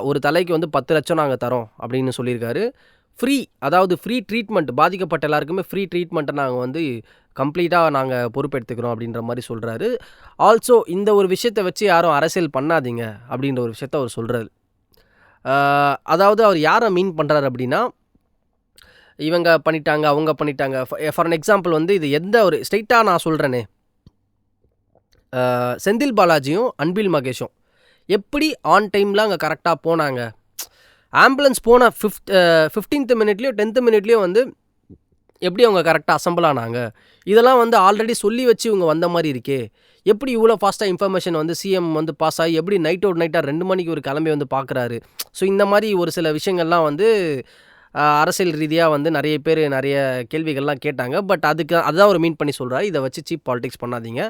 ஒரு தலைக்கு வந்து 10 லட்சம் நாங்கள் தரோம் அப்படின்னு சொல்லியிருக்காரு. ஃப்ரீ, அதாவது ஃப்ரீ ட்ரீட்மெண்ட், பாதிக்கப்பட்ட எல்லாருக்குமே ஃப்ரீ ட்ரீட்மெண்ட்டை நாங்கள் வந்து கம்ப்ளீட்டாக நாங்கள் பொறுப்பெடுத்துக்கிறோம் அப்படின்ற மாதிரி சொல்கிறாரு. ஆல்சோ இந்த ஒரு விஷயத்தை வச்சு யாரும் அரசியல் பண்ணாதீங்க அப்படின்ற ஒரு விஷயத்த அவர் சொல்கிறாரு. அதாவது அவர் யாரை மீன் பண்ணுறாரு அப்படின்னா, இவங்க பண்ணிட்டாங்க அவங்க பண்ணிட்டாங்க. ஃபார் அன் எக்ஸாம்பிள் வந்து இது எந்த ஒரு ஸ்ட்ரெயிட்டாக நான் சொல்கிறேனே, செந்தில் பாலாஜியும் அன்பில் மகேஷும் எப்படி ஆன் டைமில் அங்கே கரெக்டாக போனாங்க. ஆம்புலன்ஸ் போன 15th மினிட்லேயோ 10th மினிட்லேயோ வந்து எப்படி அவங்க கரெக்டாக அசம்பிள் ஆனாங்க. இதெல்லாம் வந்து ஆல்ரெடி சொல்லி வச்சு இவங்க வந்த மாதிரி இருக்கே. எப்படி இவ்வளோ ஃபாஸ்ட்டாக இன்ஃபர்மேஷன் வந்து சிஎம் வந்து பாஸ் ஆகி எப்படி நைட்டாக 2 மணிக்கு ஒரு கிளம்பி வந்து பார்க்குறாரு. ஸோ இந்த மாதிரி ஒரு சில விஷயங்கள்லாம் வந்து அரசியல் ரீதியாக வந்து நிறைய பேர் நிறைய கேள்விகள்லாம் கேட்டாங்க. பட் அதுதான் ஒரு மீன் பண்ணி சொல்கிறாரு, இதை வச்சு சீப் பாலிடிக்ஸ் பண்ணாதீங்க.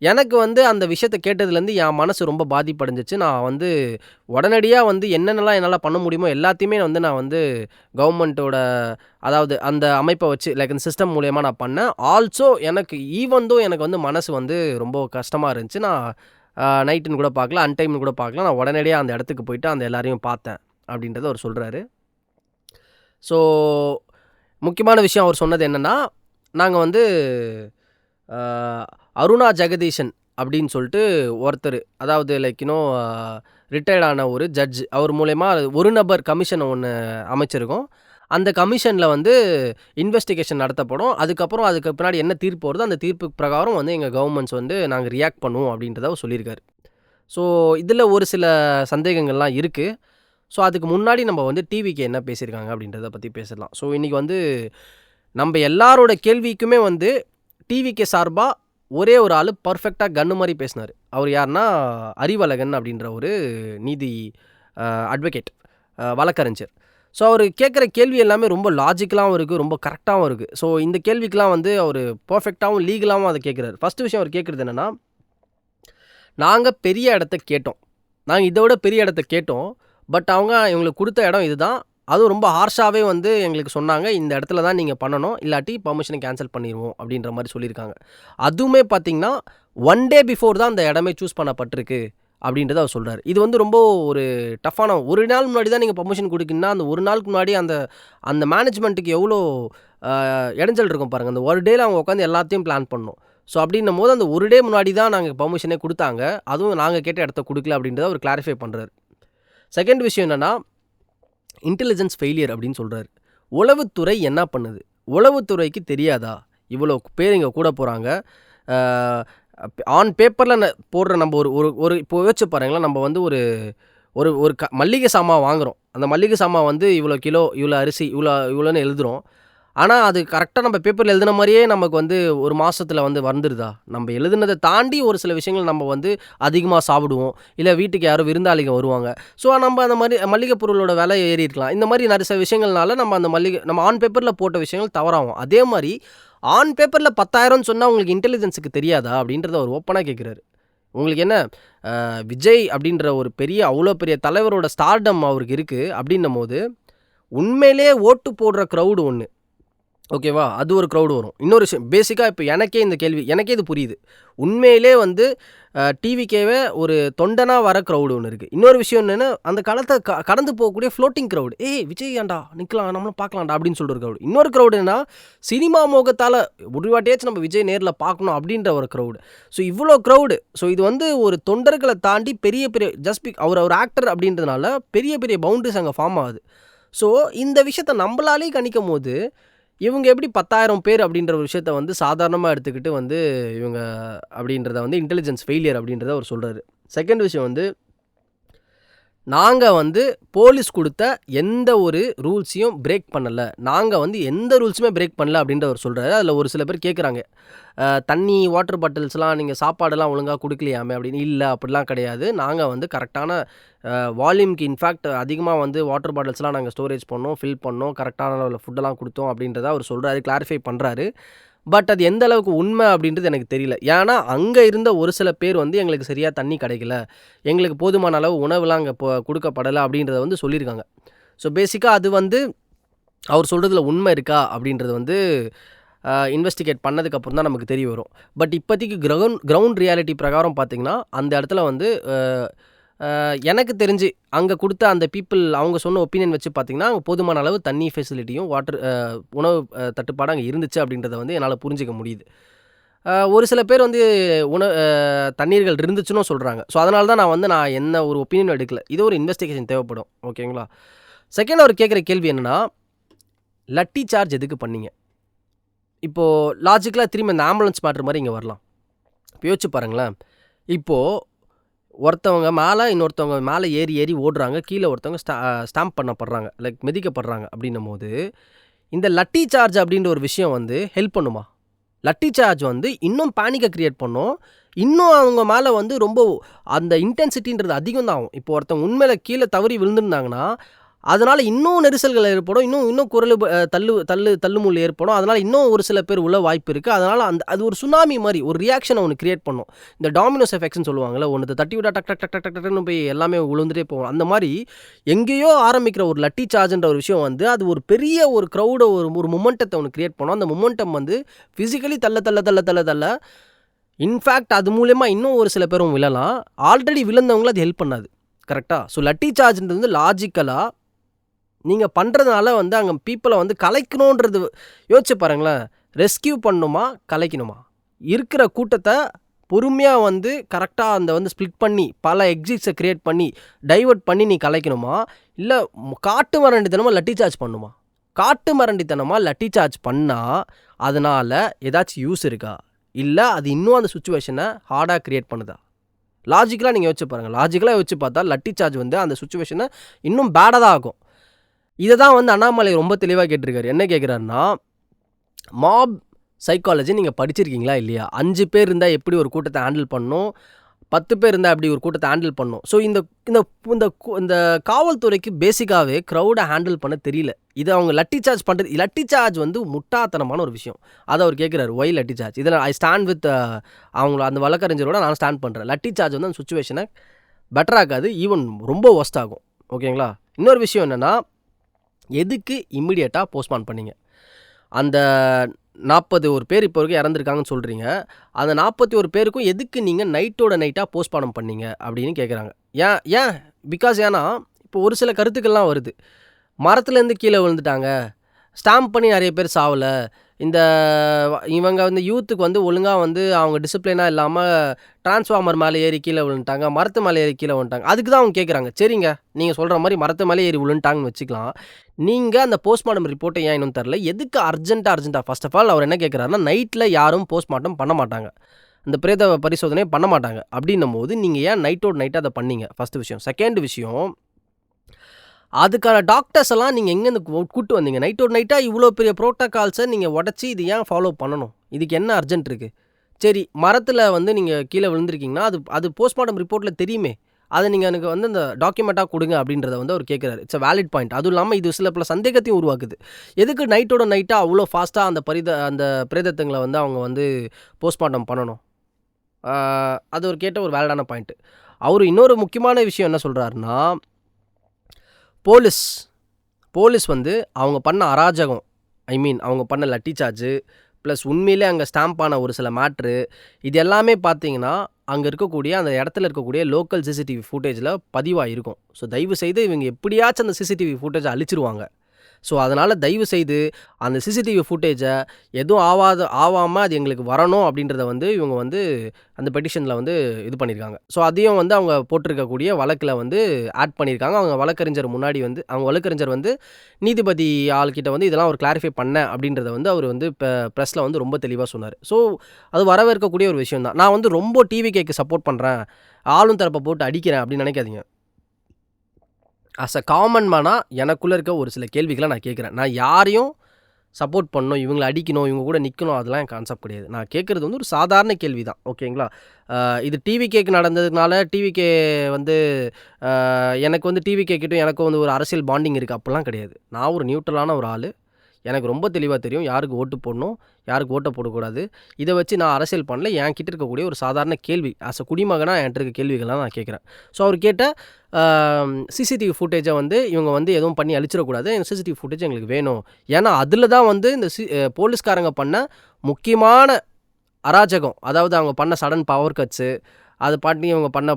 எனக்கு வந்து அந்த விஷயத்தை கேட்டதுலேருந்து என் மனசு ரொம்ப பாதிப்படைஞ்சிச்சு. நான் வந்து உடனடியாக வந்து என்னென்னலாம் என்னால் பண்ண முடியுமோ எல்லாத்தையுமே வந்து நான் வந்து கவர்மெண்ட்டோட, அதாவது அந்த அமைப்பை வச்சு லைக் இந்த சிஸ்டம் மூலயமா நான் பண்ணேன். ஆல்சோ எனக்கு எனக்கு வந்து மனசு வந்து ரொம்ப கஷ்டமாக இருந்துச்சு. நான் நைட்டுன்னு கூட பார்க்கல, அன்டைம்னு கூட பார்க்கல. நான் உடனடியாக அந்த இடத்துக்கு போயிட்டு அந்த எல்லாரையும் பார்த்தேன் அப்படின்றத அவர் சொல்கிறாரு. ஸோ முக்கியமான விஷயம் அவர் சொன்னது என்னென்னா, நாங்கள் வந்து அருணா ஜெகதீஷன் அப்படின்னு சொல்லிட்டு ஒருத்தர், அதாவது லைக் ரிட்டையர்டான ஒரு ஜட்ஜ், அவர் மூலயமா ஒரு நபர் கமிஷனை ஒன்று அமைச்சிருக்கோம். அந்த கமிஷனில் வந்து இன்வெஸ்டிகேஷன் நடத்தப்படும். அதுக்கு பின்னாடி என்ன தீர்ப்பு வருதோ அந்த தீர்ப்பு பிரகாரம் வந்து எங்கள் கவர்மெண்ட்ஸ் வந்து நாங்கள் ரியாக்ட் பண்ணுவோம் அப்படின்றத அவர் சொல்லியிருக்காரு. ஸோ இதில் ஒரு சில சந்தேகங்கள்லாம் இருக்குது. ஸோ அதுக்கு முன்னாடி நம்ம வந்து டிவிக்கு என்ன பேசியிருக்காங்க அப்படின்றத பற்றி பேசலாம். ஸோ இன்றைக்கி வந்து நம்ம எல்லாரோட கேள்விக்குமே வந்து டிவிக்கு சார்பாக ஒரே ஒரு ஆள் பர்ஃபெக்டாக கன்று மாதிரி பேசினார். அவர் யாருன்னா அறிவழகன் அப்படின்ற ஒரு நீதி அட்வொகேட், வழக்கறிஞர். ஸோ அவர் கேட்குற கேள்வி எல்லாமே ரொம்ப லாஜிக்கலாகவும் இருக்குது, ரொம்ப கரெக்டாகவும் இருக்குது. ஸோ இந்த கேள்விக்கெலாம் வந்து அவர் பர்ஃபெக்டாகவும் லீகலாகவும் அதை கேட்குறாரு. ஃபஸ்ட்டு விஷயம் அவர் கேட்குறது என்னென்னா, நாங்கள் பெரிய இடத்த கேட்டோம், நாங்கள் இதை விட பெரிய இடத்த கேட்டோம். பட் அவங்க எங்களுக்கு கொடுத்த இடம் இதுதான், அதுவும் ரொம்ப ஹார்ஷாகவே வந்து எங்களுக்கு சொன்னாங்க, இந்த இடத்துல தான் நீங்கள் பண்ணணும், இல்லாட்டி பர்மிஷனை கேன்சல் பண்ணிடுவோம் அப்படின்ற மாதிரி சொல்லியிருக்காங்க. அதுவுமே பார்த்திங்கன்னா 1 டே பிஃபோர் தான் அந்த இடமே சூஸ் பண்ணப்பட்டிருக்கு அப்படின்றத அவர் சொல்கிறார். இது வந்து ரொம்ப ஒரு டஃப்பான, ஒரு நாள் முன்னாடி தான் நீங்கள் பர்மிஷன் கொடுக்கணுன்னா அந்த ஒரு நாளுக்கு முன்னாடி அந்த மேனேஜ்மெண்ட்டுக்கு எவ்வளோ இடைஞ்சல் இருக்கும் பாருங்கள். அந்த ஒரு டேயில் அவங்க உட்காந்து எல்லாத்தையும் பிளான் பண்ணணும். ஸோ அப்படின்னும் போது அந்த ஒரு டே முன்னாடி தான் நாங்கள் பர்மிஷனே கொடுத்தாங்க, அதுவும் நாங்கள் கேட்ட இடத்த கொடுக்கல அப்படின்றத அவர் கிளாரிஃபை பண்ணுறாரு. செகண்ட் விஷயம் என்னென்னா, இன்டெலிஜென்ஸ் ஃபெயிலியர் அப்படின்னு சொல்கிறாரு. உளவுத்துறை என்ன பண்ணுது? உளவுத்துறைக்கு தெரியாதா இவ்வளோ பேர் இங்கே கூட போகிறாங்க? ஆன் பேப்பரில் போடுற நம்ம ஒரு இப்போ யோசிச்சு பாருங்களேன், நம்ம வந்து ஒரு மல்லிகை சாமான் வாங்குகிறோம். அந்த மல்லிகை சாமான் வந்து இவ்வளோ கிலோ, இவ்வளோ அரிசி, இவ்வளோன்னு எழுதுகிறோம். ஆனால் அது கரெக்டாக நம்ம பேப்பரில் எழுதின மாதிரியே நமக்கு வந்து ஒரு மாதத்தில் வந்து வந்துடுதா? நம்ம எழுதுனதை தாண்டி ஒரு சில விஷயங்கள் நம்ம வந்து அதிகமாக சாப்பிடுவோம், இல்லை வீட்டுக்கு யாரும் விருந்தாளிங்க வருவாங்க. ஸோ நம்ம அந்த மாதிரி மளிகை பொருளோட விலை ஏறி இருக்கலாம். இந்த மாதிரி நிறைய விஷயங்கள்னால நம்ம ஆன் பேப்பரில் போட்ட விஷயங்கள் தவறாகும். அதே மாதிரி ஆன் பேப்பரில் 10,000 சொன்னால் உங்களுக்கு இன்டெலிஜென்ஸுக்கு தெரியாதா அப்படின்றத அவர் ஓப்பனாக கேட்குறாரு. உங்களுக்கு என்ன விஜய் அப்படின்ற ஒரு அவ்வளோ பெரிய தலைவரோட ஸ்டார்டம் அவருக்கு இருக்குது அப்படின்னும் போது உண்மையிலே ஓட்டு போடுற க்ரௌடு ஒன்று, ஓகேவா? அது ஒரு க்ரௌடு வரும். இன்னொரு விஷயம், பேசிக்காக இப்போ எனக்கே இது புரியுது. உண்மையிலே வந்து டிவிக்கேவே ஒரு தொண்டனாக வர க்ரௌடு ஒன்று இருக்குது. இன்னொரு விஷயம் என்னென்னா, அந்த காலத்தை கடந்து போகக்கூடிய ஃப்ளோட்டிங் க்ரௌடு. விஜய் ஏன்டா நிற்கலாம், நம்மளும் பார்க்கலாம்டா அப்படின்னு சொல்கிற க்ரௌடு. இன்னொரு க்ரௌடு என்னன்னா, சினிமா மோகத்தால் ஒரு வாட்டியாச்சும் நம்ம விஜய் நேரில் பார்க்கணும் அப்படின்ற ஒரு க்ரௌடு. ஸோ இவ்வளோ க்ரௌடு. ஸோ இது வந்து ஒரு தொண்டர்களை தாண்டி பெரிய அவர் ஒரு ஆக்டர் அப்படின்றதுனால பெரிய பெரிய பவுண்டரிஸ் அங்கே ஃபார்ம் ஆகுது. ஸோ இந்த விஷயத்தை நம்மளாலே கணிக்கும் போது இவங்க எப்படி 10,000 பேர் அப்படின்ற ஒரு விஷயத்த வந்து சாதாரணமாக எடுத்துக்கிட்டு வந்து இவங்க அப்படின்றத வந்து இன்டெலிஜென்ஸ் ஃபெயிலியர் அப்படின்றத அவர் சொல்கிறாரு. செகண்ட் விஷயம் வந்து, நாங்கள் வந்து போலீஸ் கொடுத்த எந்த ஒரு ரூல்ஸையும் பிரேக் பண்ணலை, நாங்கள் வந்து எந்த ரூல்ஸுமே பிரேக் பண்ணல அப்படின்ற அவர் சொல்கிறாரு. அதில் ஒரு சில பேர் கேட்குறாங்க, தண்ணி வாட்டர் பாட்டில்ஸ்லாம் நீங்கள் சாப்பாடெல்லாம் ஒழுங்காக கொடுக்கலையாமே அப்படின்னு. இல்லை, அப்படிலாம் கிடையாது. நாங்கள் வந்து கரெக்டான வால்யூம்க்கு இன்ஃபேக்ட் அதிகமாக வந்து வாட்டர் பாட்டில்ஸ்லாம் நாங்கள் ஸ்டோரேஜ் பண்ணோம், ஃபில் பண்ணோம், கரெக்டான ஃபுட்டெல்லாம் கொடுத்தோம் அப்படின்றத அவர் சொல்கிறாரு, கிளாரிஃபை பண்ணுறாரு. பட் அது எந்த அளவுக்கு உண்மை அப்படின்றது எனக்கு தெரியல. ஏன்னா அங்கே இருந்த ஒரு சில பேர் வந்து எங்களுக்கு சரியாக தண்ணி கிடைக்கல, எங்களுக்கு போதுமான அளவு உணவுலாம் அங்கே கொடுக்கப்படலை அப்படின்றத வந்து சொல்லியிருக்காங்க. ஸோ பேசிக்காக அது வந்து அவர் சொல்கிறதுல உண்மை இருக்கா அப்படின்றது வந்து இன்வெஸ்டிகேட் பண்ணதுக்கப்புறம் தான் நமக்கு தெரிய வரும். பட் இப்போதைக்கு கிரவுண்ட் ரியாலிட்டி பிரகாரம் பார்த்திங்கன்னா, அந்த இடத்துல வந்து எனக்கு தெரிஞ்சு அங்கே கொடுத்த அந்த அவங்க சொன்ன ஒப்பீனியன் வச்சு பார்த்திங்கன்னா, அங்கே போதுமான அளவு தண்ணி ஃபெசிலிட்டியும் உணவு தட்டுப்பாடு அங்கே இருந்துச்சு அப்படின்றத வந்து என்னால் புரிஞ்சிக்க முடியுது. ஒரு சில பேர் வந்து தண்ணீர்கள் இருந்துச்சுன்னு சொல்கிறாங்க. ஸோ அதனால தான் நான் என்ன ஒரு ஒப்பீனியன் எடுக்கல. இது ஒரு இன்வெஸ்டிகேஷன் தேவைப்படும், ஓகேங்களா? செகண்ட் அவர் கேட்குற கேள்வி என்னென்னா, லட்டி சார்ஜ் எதுக்கு பண்ணீங்க? இப்போது லாஜிக்கலாக திரும்பி இந்த ஆம்புலன்ஸ் மேட்ரு மாதிரி இங்கே வரலாம். இப்போ யோசிச்சு பாருங்களேன். இப்போது ஒருத்தவங்க மேலே இன்னொருத்தவங்க மேலே ஏறி ஓடுறாங்க, கீழே ஒருத்தவங்க ஸ்டாம்ப் பண்ணப்படுறாங்க, லைக் மிதிக்கப்படுறாங்க அப்படின்னும் போது இந்த லட்டி சார்ஜ் அப்படின்ற ஒரு விஷயம் வந்து ஹெல்ப் பண்ணுமா? லட்டி சார்ஜ் வந்து இன்னும் பேனிக்கை க்ரியேட் பண்ணும், இன்னும் அவங்க மேலே வந்து ரொம்ப அந்த இன்டென்சிட்டின்றது அதிகம் தான் ஆகும். இப்போ ஒருத்தவங்க உண்மையில் கீழே தவறி விழுந்துருந்தாங்கன்னா அதனால் இன்னும் நெரிசல்கள் ஏற்படும், இன்னும் குரல் தள்ளுமுள் ஏற்படும். அதனால் இன்னும் ஒரு சில பேர் உள்ள வாய்ப்பு இருக்குது. அதனால் அது ஒரு சுனாமி மாதிரி ஒரு ரியாக்ஷனை ஒன்று கிரியேட் பண்ணும். இந்த டாமினோஸ் எஃபெக்ட்ஸ்னு சொல்லுவாங்கள்ல, ஒன்று தட்டி விட்டா டக் டக் டக் டக் டக்னு போய் எல்லாமே விழுந்துட்டே போகும். அந்த மாதிரி எங்கேயோ ஆரம்பிக்கிற ஒரு லட்டி சார்ஜ்ன்ற ஒரு விஷயம் வந்து அது ஒரு பெரிய ஒரு க்ரௌடை ஒரு மொமெண்டத்தை ஒன்று கிரியேட் பண்ணும். அந்த மொமெண்டம் வந்து ஃபிசிக்கலி தள்ள இன்ஃபேக்ட் அது மூலயமா இன்னும் ஒரு சில பேரும் விழலாம். ஆல்ரெடி விழுந்தவங்கள அது ஹெல்ப் பண்ணாது, கரெக்டாக? ஸோ லட்டி சார்ஜ்ன்றது வந்து லாஜிக்கலாக நீங்கள் பண்ணுறதுனால வந்து அங்கே பீப்புளை வந்து கலைக்கணுன்றது யோசிச்சு பாருங்களேன். ரெஸ்கியூ பண்ணணுமா, கலைக்கணுமா? இருக்கிற கூட்டத்தை பொறுமையாக வந்து கரெக்டாக அந்த வந்து ஸ்ப்ளிட் பண்ணி பல எக்ஸிட்ஸை க்ரியேட் பண்ணி டைவர்ட் பண்ணி நீ கலைக்கணுமா, இல்லை காட்டு மரண்டித்தனமாக லட்டி சார்ஜ் பண்ணுமா? காட்டு மரண்டித்தனமாக லட்டி சார்ஜ் பண்ணால் அதனால் ஏதாச்சும் யூஸ் இருக்கா, இல்லை அது இன்னும் அந்த சுச்சுவேஷனை ஹார்டாக க்ரியேட் பண்ணுதா? லாஜிக்கலாக நீங்கள் யோசிச்சு பாருங்கள். லாஜிக்கலாக யோசிச்சு பார்த்தா லட்டி சார்ஜ் வந்து அந்த சுச்சுவேஷனை இன்னும் பேடாக தான் ஆகும். இதை தான் வந்து அண்ணாமலை ரொம்ப தெளிவாக கேட்டிருக்காரு. என்ன கேட்குறாருன்னா, மாப் சைக்காலஜி நீங்கள் படிச்சிருக்கீங்களா இல்லையா? 5 பேர் இருந்தால் எப்படி ஒரு கூட்டத்தை ஹேண்டில் பண்ணணும், 10 பேர் இருந்தால் எப்படி ஒரு கூட்டத்தை ஹேண்டில் பண்ணணும். ஸோ இந்த காவல்துறைக்கு பேசிக்காகவே க்ரௌடை ஹேண்டில் பண்ண தெரியல. இதை அவங்க லட்டி சார்ஜ் வந்து முட்டாத்தனமான ஒரு விஷயம். அதை அவர் கேட்குறாரு, ஒய் லட்டி சார்ஜ்? இதில் ஐ ஸ்டாண்ட் வித் அந்த வழக்கறிஞரோட நான் ஸ்டாண்ட் பண்ணுறேன். லட்டி சார்ஜ் வந்து அந்த சுச்சுவேஷனை பெட்டராகாது, ஈவன் ரொம்ப ஒஸ்ட் ஆகும், ஓகேங்களா? இன்னொரு விஷயம் என்னென்னா, எதுக்கு இம்மிடியேட்டாக போஸ்ட்மார்ட்டம் பண்ணீங்க? அந்த 41 பேர் இப்போ வரைக்கும் இறந்துருக்காங்கன்னு சொல்கிறீங்க. அந்த 41 பேருக்கும் எதுக்கு நீங்கள் நைட்டாக போஸ்ட்மார்ட்டம் பண்ணீங்க அப்படின்னு கேட்குறாங்க. ஏன் ஏன்னா இப்போ ஒரு சில கருத்துக்கள்லாம் வருது. மரத்துலேருந்து கீழே விழுந்துட்டாங்க, ஸ்டாம்ப் பண்ணி நிறைய பேர் சாவலை, இவங்க வந்து யூத்துக்கு வந்து ஒழுங்காக வந்து அவங்க டிசிப்ளினாக இல்லாமல் டிரான்ஸ்ஃபார்மர் மேலே ஏறி கீழே விழுந்துட்டாங்க, மரத்து மேலே ஏறி கீழே விழுந்துட்டாங்க. அதுக்கு தான் அவங்க கேட்குறாங்க. சரிங்க, நீங்கள் சொல்கிற மாதிரி மரத்து மேலே ஏறி விழுந்துட்டாங்கன்னு வச்சுக்கலாம். நீங்கள் அந்த போஸ்ட்மார்ட்டம் ரிப்போர்ட்டை ஏன் இன்னும் தரல? எதுக்கு அர்ஜென்ட்டாக? ஃபர்ஸ்ட் ஆஃப் ஆல் அவர் என்ன கேட்குறாருன்னா, நைட்டில் யாரும் போஸ்ட்மார்ட்டம் பண்ண மாட்டாங்க, அந்த பிரேத பரிசோதனை பண்ண மாட்டாங்க. அப்படின்னும் போது நீங்கள் ஏன் நைட்டாக அதை பண்ணீங்க? ஃபஸ்ட்டு விஷயம். செகண்ட் விஷயம், அதுக்கான டாக்டர்ஸ் எல்லாம் நீங்கள் எங்கேருந்து கூப்பிட்டு வந்தீங்க? நைட்டாக இவ்வளோ பெரிய ப்ரோட்டோகால்ஸை நீங்கள் உடச்சி இது ஏன் ஃபாலோ பண்ணணும்? இதுக்கு என்ன அர்ஜென்ட் இருக்குது? சரி, மரத்தில் வந்து நீங்கள் கீழே விழுந்திருக்கீங்கன்னா அது போஸ்ட்மார்ட்டம் ரிப்போர்ட்டில் தெரியுமே, அதை நீங்கள் எனக்கு வந்து அந்த டாக்குமெண்ட்டாக கொடுங்க அப்படின்றத வந்து அவர் கேட்குறாரு. It's a valid point. அதுவும் இல்லாமல் இது சில பல சந்தேகத்தையும் உருவாக்குது. எதுக்கு நைட்டோட நைட்டாக அவ்வளோ ஃபாஸ்ட்டாக அந்த பிரேதத்துங்களை வந்து அவங்க வந்து போஸ்ட்மார்ட்டம் பண்ணணும்? அது ஒரு கேட்ட ஒரு வேலிடான பாயிண்ட்டு. அவர் இன்னொரு முக்கியமான விஷயம் என்ன சொல்கிறாருன்னா, போலீஸ் வந்து அவங்க பண்ண அராஜகம், அவங்க பண்ண லட்டி சார்ஜு ப்ளஸ் உண்மையிலே அங்கே ஸ்டாம்ப் ஆன ஒரு சில மேட்ரு, இது எல்லாமே பார்த்தீங்கன்னா அங்கே இருக்கக்கூடிய அந்த இடத்துல இருக்கக்கூடிய லோக்கல் சிசிடிவி ஃபுட்டேஜில் பதிவாக இருக்கும். ஸோ தயவு செய்து இவங்க எப்படியாச்சும் அந்த சிசிடிவி ஃபுட்டேஜை அழிச்சிருவாங்க. ஸோ அதனால் தயவு செய்து அந்த சிசிடிவி ஃபுட்டேஜை எதுவும் ஆகாமல் அது எங்களுக்கு வரணும் அப்படின்றத வந்து இவங்க வந்து அந்த பெட்டிஷனில் வந்து இது பண்ணியிருக்காங்க. ஸோ அதையும் வந்து அவங்க போட்டிருக்கக்கூடிய வழக்கில் வந்து ஆட் பண்ணியிருக்காங்க. அவங்க வழக்கறிஞர் வந்து நீதிபதி ஆள்கிட்ட வந்து இதெல்லாம் ஒரு கிளாரிஃபை பண்ணேன் அப்படின்றத வந்து அவர் வந்து இப்போ ப்ரெஸ்ஸில் வந்து ரொம்ப தெளிவாக சொன்னார். ஸோ அது வரவேற்கக்கூடிய ஒரு விஷயம் தான். நான் வந்து ரொம்ப டிவிகேக்கு சப்போர்ட் பண்ணுறேன், ஆளும் தரப்பை போட்டு அடிக்கிறேன் அப்படின்னு நினைக்காதீங்க. அஸ் அ காமன் மேனாக எனக்குள்ளே இருக்க ஒரு சில கேள்விகளை நான் கேட்குறேன். நான் யாரையும் சப்போர்ட் பண்ணணும், இவங்களை அடிக்கணும், இவங்க கூட நிற்கணும், அதெல்லாம் என் கான்செப்ட் கிடையாது. நான் கேட்குறது வந்து ஒரு சாதாரண கேள்வி தான். ஓகேங்களா? இது டிவிகேக்கு நடந்ததுனால டிவிகே வந்து எனக்கு வந்து டிவிகே கிட்டும் எனக்கும் வந்து ஒரு அரசியல் பாண்டிங் இருக்குது அப்படிலாம் கிடையாது. நான் ஒரு நியூட்ரலான ஒரு ஆள். எனக்கு ரொம்ப தெளிவாக தெரியும் யாருக்கு ஓட்டு போடணும், யாருக்கு ஓட்டை போடக்கூடாது. இதை வச்சு நான் அரசியல் பண்ணல. என்கிட்ட இருக்கக்கூடிய ஒரு சாதாரண கேள்வி, ஆஸ் அ குடிமகனாக என்கிட்ட இருக்க கேள்விகள்லாம் நான் கேட்குறேன். ஸோ அவர் கேட்ட சிசிடிவி ஃபுட்டேஜை வந்து இவங்க வந்து எதுவும் பண்ணி அழிச்சிடக்கூடாது, இந்த சிசிடிவி ஃபுட்டேஜ் எங்களுக்கு வேணும். ஏன்னா அதில் தான் வந்து இந்த போலீஸ்காரங்க பண்ண முக்கியமான அராஜகம், அதாவது அவங்க பண்ண சடன் பவர் கட்ஸு, அது பாட்டி இவங்க பண்ண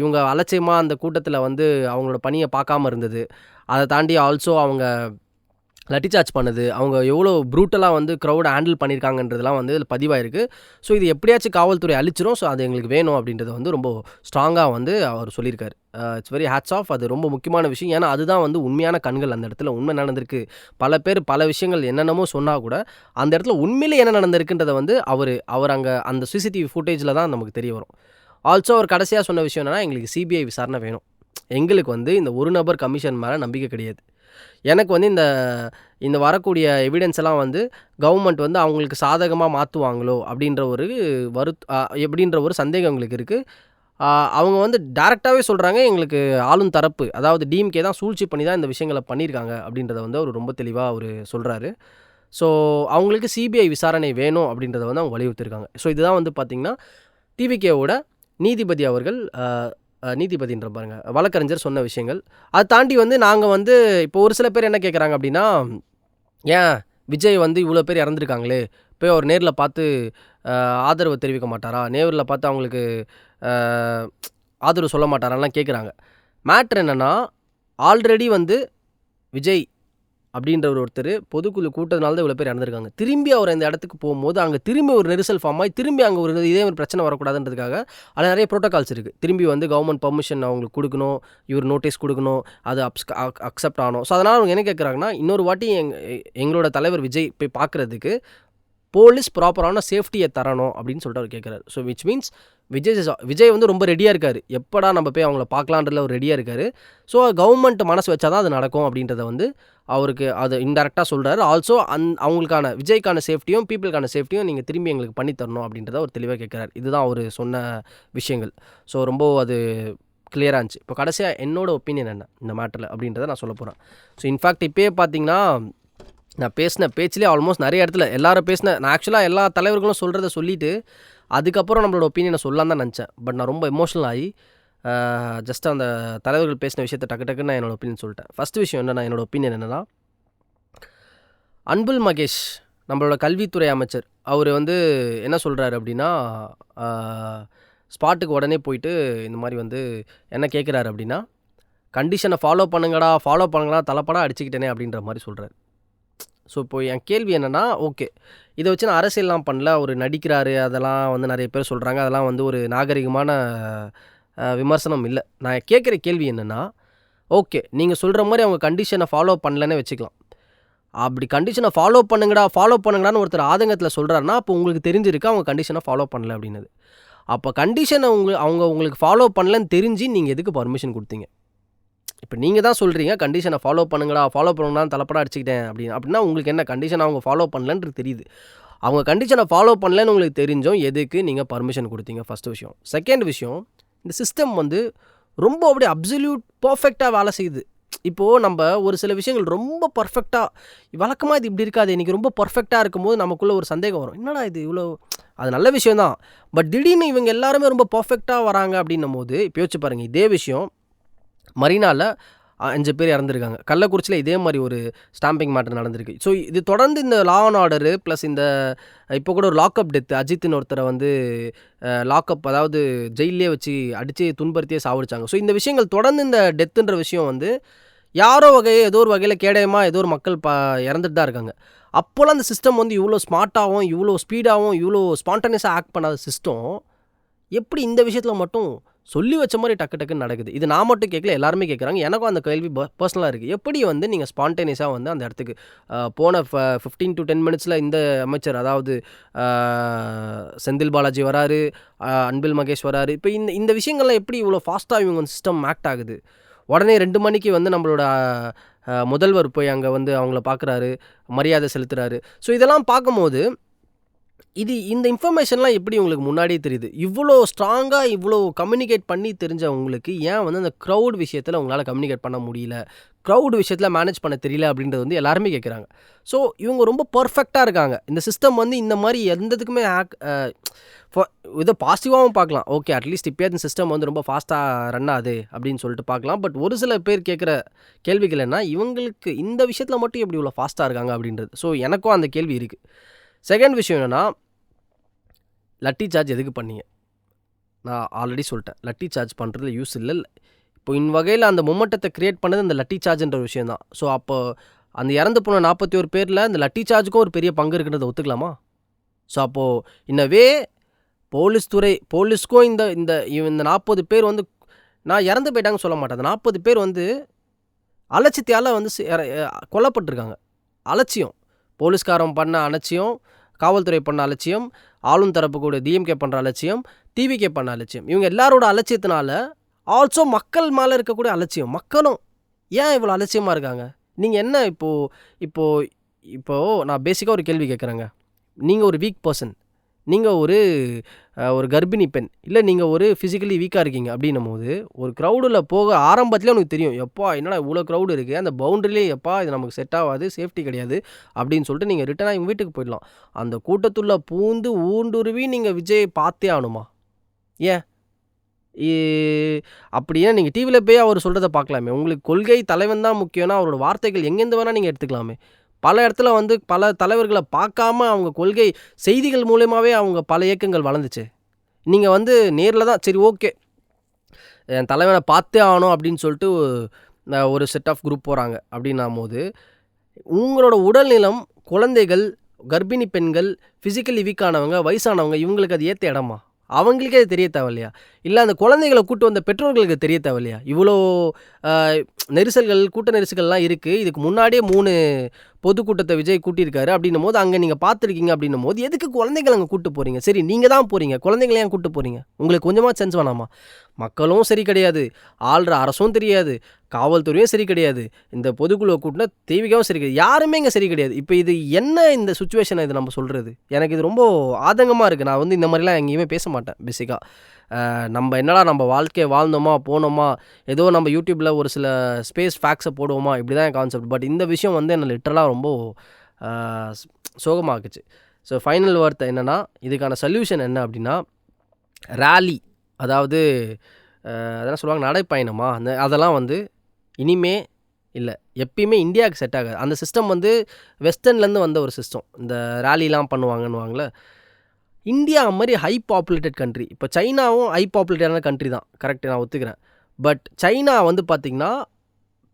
இவங்க அலட்சியமாக அந்த கூட்டத்தில் வந்து அவங்களோட பணியை பார்க்காம இருந்தது. அதை தாண்டி ஆல்சோ அவங்க லட்டி சார்ஜ் பண்ணது, அவங்க எவ்வளோ ப்ரூட்டலாக வந்து க்ரௌடை ஹேண்டில் பண்ணியிருக்காங்கன்றதுலாம் வந்து இதில் பதிவாயிருக்கு. ஸோ இது எப்படியாச்சும் காவல்துறை அழிச்சிரும், ஸோ அது எங்களுக்கு வேணும் அப்படின்றத வந்து ரொம்ப ஸ்ட்ராங்காக வந்து அவர் சொல்லியிருக்காரு. It's very hats off. அது ரொம்ப முக்கியமான விஷயம். ஏன்னா அதுதான் வந்து உண்மையான கண்கள். அந்த இடத்துல உண்மை நடந்திருக்கு. பல பேர் பல விஷயங்கள் என்னென்னமோ சொன்னால் கூட அந்த இடத்துல உண்மையிலே என்ன நடந்திருக்குன்றதை வந்து அவர் அங்கே அந்த சிசிடிவி ஃபுட்டேஜில் தான் நமக்கு தெரிய வரும். ஆல்சோ அவர் கடைசியாக சொன்ன விஷயம் என்னென்னா, எங்களுக்கு சிபிஐ விசாரணை வேணும். எங்களுக்கு வந்து இந்த ஒரு நபர் கமிஷன் மேலே நம்பிக்கை கிடையாது. எனக்கு வந்து இந்த வரக்கூடிய எவிடன்ஸ் எல்லாம் வந்து கவர்மெண்ட் வந்து அவங்களுக்கு சாதகமாக மாற்றுவாங்களோ அப்படின்ற ஒரு சந்தேகம் எங்களுக்கு இருக்குது. அவங்க வந்து டைரெக்டாகவே சொல்கிறாங்க, எங்களுக்கு ஆளும் தரப்பு, அதாவது டிஎம்கே தான் சூழ்ச்சி பண்ணி தான் இந்த விஷயங்களை பண்ணியிருக்காங்க அப்படின்றத வந்து அவர் ரொம்ப தெளிவாக அவர் சொல்கிறாரு. ஸோ அவங்களுக்கு சிபிஐ விசாரணை வேணும் அப்படின்றத வந்து அவங்க வலியுறுத்திருக்காங்க. ஸோ இதுதான் வந்து பார்த்திங்கன்னா டிவிகேவோட நீதிபதி அவர்கள் நீதிபதின்ற பாருங்க வழக்கறிஞர் சொன்ன விஷயங்கள். அதை தாண்டி வந்து நாங்கள் வந்து இப்போ ஒரு சில பேர் என்ன கேட்குறாங்க அப்படின்னா, ஏன் விஜய் வந்து இவ்வளோ பேர் இறந்துருக்காங்களே, போய் அவர் நேரில் பார்த்து ஆதரவு தெரிவிக்க மாட்டாரா, நேரில் பார்த்து அவங்களுக்கு ஆதரவு சொல்ல மாட்டாரான்லாம் கேட்குறாங்க. மேட்ரு என்னென்னா, ஆல்ரெடி வந்து விஜய் அப்படின்ற ஒருத்தர் பொதுக்குழு கூட்டத்தினால தான் இவ்வளோ பேர் இறந்துருக்காங்க. திரும்பி அவர் அந்த இடத்துக்கு போகும்போது அங்கே திரும்பி ஒரு நெரிசல் ஃபார்ம் ஆகி திரும்பி அங்கே ஒரு இதே ஒரு பிரச்சனை வரக்கூடாதுன்றதுக்காக அதில் நிறைய ப்ரோட்டோகால்ஸ் இருக்குது. திரும்பி வந்து கவர்மெண்ட் பர்மிஷன் அவங்களுக்கு கொடுக்கணும், இவர் நோட்டீஸ் கொடுக்கணும், அது அக்செப்ட் ஆகணும். ஸோ அதனால் அவங்க என்ன கேட்குறாங்கன்னா, இன்னொரு வாட்டி எங்களோட தலைவர் விஜய் போய் பார்க்குறதுக்கு போலீஸ் ப்ராப்பரான சேஃப்டியை தரணும் அப்படின்னு சொல்லிட்டு அவர் கேட்குறாரு. ஸோ விச் மீன்ஸ் விஜய் வந்து ரொம்ப ரெடியாக இருக்கார், எப்படா நம்ம போய் அவங்கள பார்க்கலான்றதுல அவர் ரெடியாக இருக்கார். ஸோ கவர்மெண்ட் மனசு வச்சா தான் அது நடக்கும் அப்படின்றத வந்து அவருக்கு அது இன்டெரக்டாக சொல்கிறாரு. ஆல்சோ அவங்களுக்கான விஜய்க்கான சேஃப்டியும் பீப்புளுக்கான சேஃப்டியும் நீங்கள் திரும்பி எங்களுக்கு பண்ணித்தரணும் அப்படின்றத அவர் தெளிவாக கேட்குறாரு. இதுதான் அவர் சொன்ன விஷயங்கள். ஸோ ரொம்ப அது கிளியராக இருந்துச்சு. இப்போ கடைசியாக என்னோட ஒப்பீனியன் என்ன இந்த மேட்டரில் அப்படின்றத நான் சொல்ல போகிறேன். ஸோ இன்ஃபேக்ட் இப்போயே பார்த்தீங்கன்னா, நான் பேசின பேச்சிலே ஆல்மோஸ்ட் நிறைய இடத்துல எல்லாரும் நான் ஆக்சுவலாக எல்லா தலைவர்களும் சொல்கிறத சொல்லிவிட்டு அதுக்கப்புறம் நம்மளோட ஒப்பீனியனை சொல்லலாம் தான் நினச்சேன். பட் நான் ரொம்ப எமோஷனல் ஆகி ஜஸ்ட் அந்த தலைவர்கள் பேசின விஷயத்தை டக்குன்னு நான் என்னோடய ஒப்பீனியன் சொல்லிட்டேன். ஃபஸ்ட்டு விஷயம் என்னென்னா, என்னோடய ஒப்பீனியன் என்னென்னா, அன்பில் மகேஷ் நம்மளோட கல்வித்துறை அமைச்சர் அவர் வந்து என்ன சொல்கிறாரு அப்படின்னா, ஸ்பாட்டுக்கு உடனே போயிட்டு இந்த மாதிரி வந்து என்ன கேட்குறாரு அப்படின்னா, கண்டிஷனை ஃபாலோ பண்ணுங்கடா தலைப்படா அடிச்சுக்கிட்டேனே அப்படின்ற மாதிரி சொல்கிறார். ஸோ இப்போ என் கேள்வி என்னென்னா, ஓகே இதை வச்சு நான் அரசியல்லாம் பண்ணல, அவர் நடிக்கிறாரு, அதெல்லாம் வந்து நிறைய பேர் சொல்கிறாங்க, அதெல்லாம் வந்து ஒரு நாகரிகமான விமர்சனம் இல்லை. நான் கேட்குற கேள்வி என்னென்னா, ஓகே நீங்கள் சொல்கிற மாதிரி அவங்க கண்டிஷனை ஃபாலோ பண்ணலன்னே வச்சுக்கலாம். அப்படி கண்டிஷனை ஃபாலோ பண்ணுங்கடான்னு ஒருத்தர் ஆதங்கத்தில் சொல்கிறாருன்னா, அப்போ உங்களுக்கு தெரிஞ்சிருக்கு அவங்க கண்டிஷனை ஃபாலோ பண்ணல அப்படின்னது. அப்போ கண்டிஷனை அவங்க உங்களுக்கு ஃபாலோ பண்ணலன்னு தெரிஞ்சு நீங்கள் எதுக்கு பர்மிஷன் கொடுத்தீங்க? இப்போ நீங்கள் தான் சொல்கிறீங்க கண்டிஷனை ஃபாலோ பண்ணுங்கடான்னு தலைப்படா அடிச்சுக்கிட்டேன் அப்படின்னா உங்களுக்கு என்ன கண்டிஷன் அவங்க ஃபாலோ பண்ணலன்றது தெரியுது. அவங்க கண்டிஷனை ஃபாலோ பண்ணலன்னு உங்களுக்கு தெரிஞ்சோம் எதுக்கு நீங்கள் பர்மிஷன் கொடுத்தீங்க? ஃபஸ்ட்டு விஷயம். செகண்ட் விஷயம், இந்த சிஸ்டம் வந்து ரொம்ப அப்படியே அப்சல்யூட் பர்ஃபெக்டாக வேலை செய்யுது. இப்போது நம்ம ஒரு சில விஷயங்கள் ரொம்ப பர்ஃபெக்டாக வழக்கமாக இது இப்படி இருக்காது, இன்றைக்கி ரொம்ப பர்ஃபெக்டாக இருக்கும்போது நமக்குள்ளே ஒரு சந்தேகம் வரும், என்னடா இது இவ்வளோ. அது நல்ல விஷயம் தான். பட் திடீர்னு இவங்க எல்லாருமே ரொம்ப பர்ஃபெக்டாக வராங்க அப்படின்னும் போது இப்போ யோசிச்சு பாருங்கள். இதே விஷயம் மரீனாவில் 5 பேர் இறந்துருக்காங்க. கள்ளக்குறிச்சியில் இதே மாதிரி ஒரு ஸ்டாம்பிங் மேட்டர் நடந்திருக்கு. ஸோ இது தொடர்ந்து இந்த லா அண்ட் ஆர்டரு ப்ளஸ் இந்த இப்போ கூட ஒரு லாக்அப் டெத்து, அஜித்னு ஒருத்தரை வந்து லாக்அப், அதாவது ஜெயிலே வச்சு அடித்து துன்புறுத்தியே சாவடிச்சாங்க. ஸோ இந்த விஷயங்கள் தொடர்ந்து இந்த டெத்துன்ற விஷயம் வந்து யாரோ ஏதோ ஒரு வகையில் கேடயமாக ஏதோ ஒரு மக்கள் இறந்துட்டு தான் இருக்காங்க. அப்போல்லாம் அந்த சிஸ்டம் வந்து இவ்வளோ ஸ்மார்ட்டாகவும் இவ்வளோ ஸ்பீடாகவும் இவ்வளோ ஸ்பான்டனியஸாக ஆக்ட் பண்ணாத சிஸ்டம் எப்படி இந்த விஷயத்தில் மட்டும் சொல்லி வச்ச மாதிரி டக்கு டக்குன்னு நடக்குது. இது நான் மட்டும் கேட்கல, எல்லாருமே கேட்குறாங்க. எனக்கும் அந்த கேள்வி பர்சனலாக இருக்குது. எப்படி வந்து நீங்கள் ஸ்பான்டேனியஸாக வந்து அந்த இடத்துக்கு போன 15 to 10 மினிட்ஸில் இந்த அமைச்சர், அதாவது செந்தில் பாலாஜி வராரு, அன்பில் மகேஷ் வராரு. இப்போ இந்த விஷயங்கள்லாம் எப்படி இவ்வளோ ஃபாஸ்ட்டாக இவங்க சிஸ்டம் ஆக்ட் ஆகுது. உடனே 2 மணிக்கு வந்து நம்மளோட முதல்வர் போய் அங்கே வந்து அவங்கள பார்க்குறாரு, மரியாதை செலுத்துகிறாரு. ஸோ இதெல்லாம் பார்க்கும்போது இந்த இன்ஃபர்மேஷன்லாம் எப்படி உங்களுக்கு முன்னாடியே தெரியுது? இவ்வளோ ஸ்ட்ராங்காக இவ்வளோ கம்யூனிகேட் பண்ணி தெரிஞ்ச உங்களுக்கு ஏன் வந்து அந்த க்ரௌட் விஷயத்தில் உங்களால் கம்யூனிகேட் பண்ண முடியல, க்ரௌட் விஷயத்தில் மேனேஜ் பண்ண தெரியல அப்படின்றது வந்து எல்லாருமே கேட்குறாங்க. ஸோ இவங்க ரொம்ப பர்ஃபெக்டாக இருக்காங்க. இந்த சிஸ்டம் வந்து இந்த மாதிரி எந்ததுக்குமே இதை பாசிட்டிவாகவும் பார்க்கலாம். ஓகே, அட்லீஸ்ட் இப்போயே இந்த சிஸ்டம் வந்து ரொம்ப ஃபாஸ்ட்டாக ரன் ஆகுது அப்படின்னு சொல்லிட்டு பார்க்கலாம். பட் ஒரு சில பேர் கேட்குற கேள்விகள் என்ன, இவங்களுக்கு இந்த விஷயத்தில் மட்டும் எப்படி இவ்வளோ ஃபாஸ்ட்டாக இருக்காங்க அப்படின்றது. ஸோ எனக்கும் அந்த கேள்வி இருக்குது. செகண்ட் விஷயம் என்னென்னா, லட்டி சார்ஜ் எதுக்கு பண்ணீங்க? நான் ஆல்ரெடி சொல்லிட்டேன், லட்டி சார்ஜ் பண்ணுறதுல யூஸ் இல்லை. இப்போ வகையில் அந்த மொமெண்டத்தை க்ரியேட் பண்ணது அந்த லட்டி சார்ஜ்ன்ற ஒரு விஷயம் தான். ஸோ அப்போ அந்த இறந்து போன 41 பேரில் அந்த லட்டி சார்ஜுக்கும் ஒரு பெரிய பங்கு இருக்குன்றதை ஒத்துக்கலாமா? ஸோ அப்போது இன்னவே போலீஸ்க்கும் இந்த 40 பேர் வந்து நான் இறந்து போயிட்டாங்கன்னு சொல்ல மாட்டேன். அந்த 40 பேர் வந்து அலட்சியத்தால் வந்து கொல்லப்பட்டிருக்காங்க. அலட்சியம், போலீஸ்காரன் பண்ண அலட்சியம், காவல்துறை பண்ண அலட்சியம், ஆளும் தரப்பு கூட டிஎம்கே பண்ணுற அலட்சியம், டிவிகே பண்ண அலட்சியம், இவங்க எல்லாரோட அலட்சியத்தினால ஆல்சோ மக்கள் மேலே இருக்கக்கூடிய அலட்சியம். மக்களும் ஏன் இவ்வளோ அலட்சியமாக இருக்காங்க? நீங்கள் என்ன இப்போது நான் பேசிக்காக ஒரு கேள்வி கேட்குறேங்க. நீங்கள் ஒரு வீக் பர்சன், நீங்கள் ஒரு கர்ப்பிணி பெண், இல்லை நீங்கள் ஒரு ஃபிசிக்கலி வீக்காக இருக்கீங்க அப்படின்னும் போது ஒரு க்ரௌடில் போக ஆரம்பத்துலேயே உனக்கு தெரியும், எப்பா என்னடா இவ்வளோ க்ரௌடு இருக்குது, அந்த பவுண்டரிலே எப்பா இது நமக்கு செட் ஆகாது, சேஃப்டி கிடையாது அப்படின்னு சொல்லிட்டு நீங்கள் ரிட்டனாக எங்கள் வீட்டுக்கு போயிடலாம். அந்த கூட்டத்துள்ள பூந்து ஊண்டுருவி நீங்கள் விஜய் பார்த்தே ஆகணுமா? ஏன் அப்படியே நீங்கள் டிவியில் போய் அவர் சொல்கிறத பார்க்கலாமே. உங்களுக்கு கொள்கை தலைவன் தான் முக்கியம்னா அவரோட வார்த்தைகள் எங்கேருந்து வேணால் நீங்கள் எடுத்துக்கலாமே. பல இடத்துல வந்து பல தலைவர்களை பார்க்காம அவங்க கொள்கை செய்திகள் மூலயமாவே அவங்க பல இயக்கங்கள் வளர்ந்துச்சு. நீங்கள் வந்து நேரில் தான் சரி ஓகே என் தலைவனை பார்த்தே ஆகணும் அப்படின்னு சொல்லிட்டு ஒரு செட் ஆஃப் குரூப் போகிறாங்க அப்படின்னும் போது உங்களோட உடல்நிலம், குழந்தைகள், கர்ப்பிணி பெண்கள், ஃபிசிக்கலி வீக்கானவங்க, வயசானவங்க, இவங்களுக்கு அது ஏற்ற இடமா? அவங்களுக்கே அது தெரிய தேவையில்லையா? இல்லை அந்த குழந்தைகளை கூட்டு வந்த பெற்றோர்களுக்கு தெரிய தேவையில்லையா? இவ்வளோ நெரிசல்கள், கூட்ட நெரிசல்கள்லாம் இருக்குது. இதுக்கு முன்னாடியே 3 பொதுக்கூட்டத்தை விஜய் கூட்டியிருக்காரு அப்படின்னும் போது அங்கே நீங்கள் பார்த்துருக்கீங்க அப்படின்னும் போது எதுக்கு குழந்தைகள் அங்கே கூட்டு போகிறீங்க? சரி நீங்கள் தான் போகிறீங்க, குழந்தைங்களை ஏன் கூட்டு போகிறீங்க? உங்களுக்கு கொஞ்சமாக சென்ஸ் வேணாமா? மக்களும் சரி கிடையாது, ஆள்ற அரசும் தெரியாது, காவல்துறையும் சரி கிடையாது, இந்த பொதுக்குழுவை கூட்டினா தேவிகாவும் சரி கிடையாது, யாருமே இங்கே சரி கிடையாது. இப்போ இது என்ன இந்த சுச்சுவேஷனை இது நம்ம சொல்கிறது? எனக்கு இது ரொம்ப ஆதங்கமாக இருக்குது. நான் வந்து இந்த மாதிரிலாம் எங்கேயுமே பேச மாட்டேன் பேசிக்காக. நம்ம என்னடா நம்ம வாழ்க்கையை வாழ்ந்தோமா போனோமா, ஏதோ நம்ம யூடியூப்பில் ஒரு சில ஸ்பேஸ் ஃபேக்ட்ஸை போடுவோமா, இப்படி தான் என் கான்செப்ட். பட் இந்த விஷயம் வந்து என்னை லிட்டரலாக ரொம்ப சோகமாக்குச்சு. ஸோ ஃபைனல் வார்த்தை என்னென்னா, இதுக்கான சொல்யூஷன் என்ன அப்படின்னா, ரேலி, அதாவது அதெல்லாம் சொல்லுவாங்க நடைப்பயணமா, அதெல்லாம் வந்து இனிமே இல்லை, எப்பயுமே இந்தியாவுக்கு செட் ஆகாது. அந்த சிஸ்டம் வந்து வெஸ்டர்ன்லேருந்து வந்த ஒரு சிஸ்டம். இந்த ரேலிலாம் பண்ணுவாங்கன்னுவாங்களே, இந்தியா மாதிரி ஹை பாப்புலேட்டட் கண்ட்ரி. இப்போ சைனாவும் ஹை பாப்புலேட்டடான கண்ட்ரி தான், கரெக்டு, நான் ஒத்துக்கிறேன். பட் சைனா வந்து பார்த்திங்கன்னா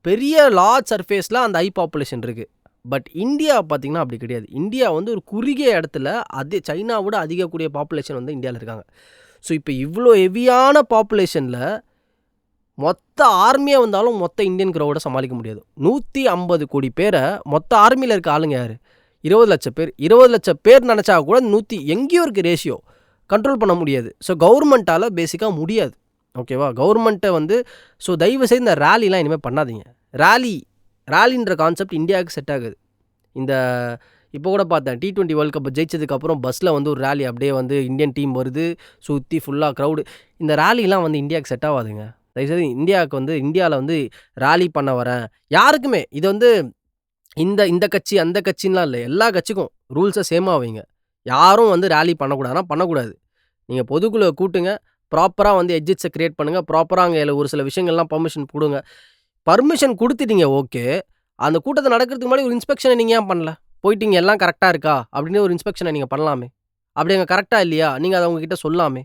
பெரிய லார்ஜ் சர்ஃபேஸில் அந்த ஹை பாப்புலேஷன் இருக்குது. பட் இந்தியா பார்த்திங்கன்னா அப்படி கிடையாது. இந்தியா வந்து ஒரு குறுகிய இடத்துல சைனாவோட அதிகக்கூடிய பாப்புலேஷன் வந்து இந்தியாவில் இருக்காங்க. ஸோ இப்போ இவ்வளோ ஹெவியான பாப்புலேஷனில் மொத்த ஆர்மியாக வந்தாலும் மொத்த இந்தியன் க்ரௌடை சமாளிக்க முடியாது. 150 கோடி பேரை மொத்த ஆர்மியில் இருக்க ஆளுங்க யார்? 20 லட்சம் பேர். 20 லட்சம் பேர் நினச்சா கூட 100 எங்கேயோ இருக்குது ரேஷியோ, கண்ட்ரோல் பண்ண முடியாது. ஸோ கவர்மெண்ட்டால் பேசிக்காக முடியாது. ஓகேவா? கவர்மெண்ட்டை வந்து ஸோ தயவு செய்து இந்த ரேலிலாம் இனிமேல் பண்ணாதீங்க. ரேலின்ற கான்செப்ட் இந்தியாவுக்கு செட் ஆகுது. இந்த இப்போ கூட பார்த்தேன், T20 வேர்ல்டு கப் ஜெயிச்சதுக்கப்புறம் பஸ்ஸில் வந்து ஒரு ரேலி அப்படியே வந்து இந்தியன் டீம் வருது, சுற்றி ஃபுல்லாக க்ரௌடு. இந்த ரேலிலாம் வந்து இந்தியாவுக்கு செட் ஆகாதுங்க. தயவுசெய்து இந்தியாவுக்கு வந்து இந்தியால வந்து ராலி பண்ண வரேன். யாருக்குமே இது வந்து இந்த கட்சி, அந்த கட்சின்லாம் இல்ல. எல்லா கட்சிக்கும் ரூல்ஸ சேமா வைங்க. யாரும் வந்து ராலி பண்ணக்கூடாதுன்னா பண்ணக்கூடாது. நீங்க பொதுக்குழுவ கூட்டுங்க. ப்ராப்பரா வந்து எக்ஸிட்ஸ கிரியேட் பண்ணுங்க. ப்ராப்பரா அங்க ஒரு சில விஷயங்கள்லாம் பெர்மிஷன் குடுங்க. பர்மிஷன் குடுத்துட்டீங்க ஓகே. அந்த கூட்டத்த நடக்கிறதுக்கு முன்னாடி ஒரு இன்ஸ்பெக்ஷன நீங்க ஏன் பண்ணல? போயிட்டு இங்க எல்லாம் கரெக்ட்டா இருக்கா? அப்படின்னு ஒரு இன்ஸ்பெக்ஷன நீங்க பண்ணலாமே. அப்படி அங்க கரெக்ட்டா இல்லையா? நீங்க அத அவங்க கிட்ட சொல்லலாமே.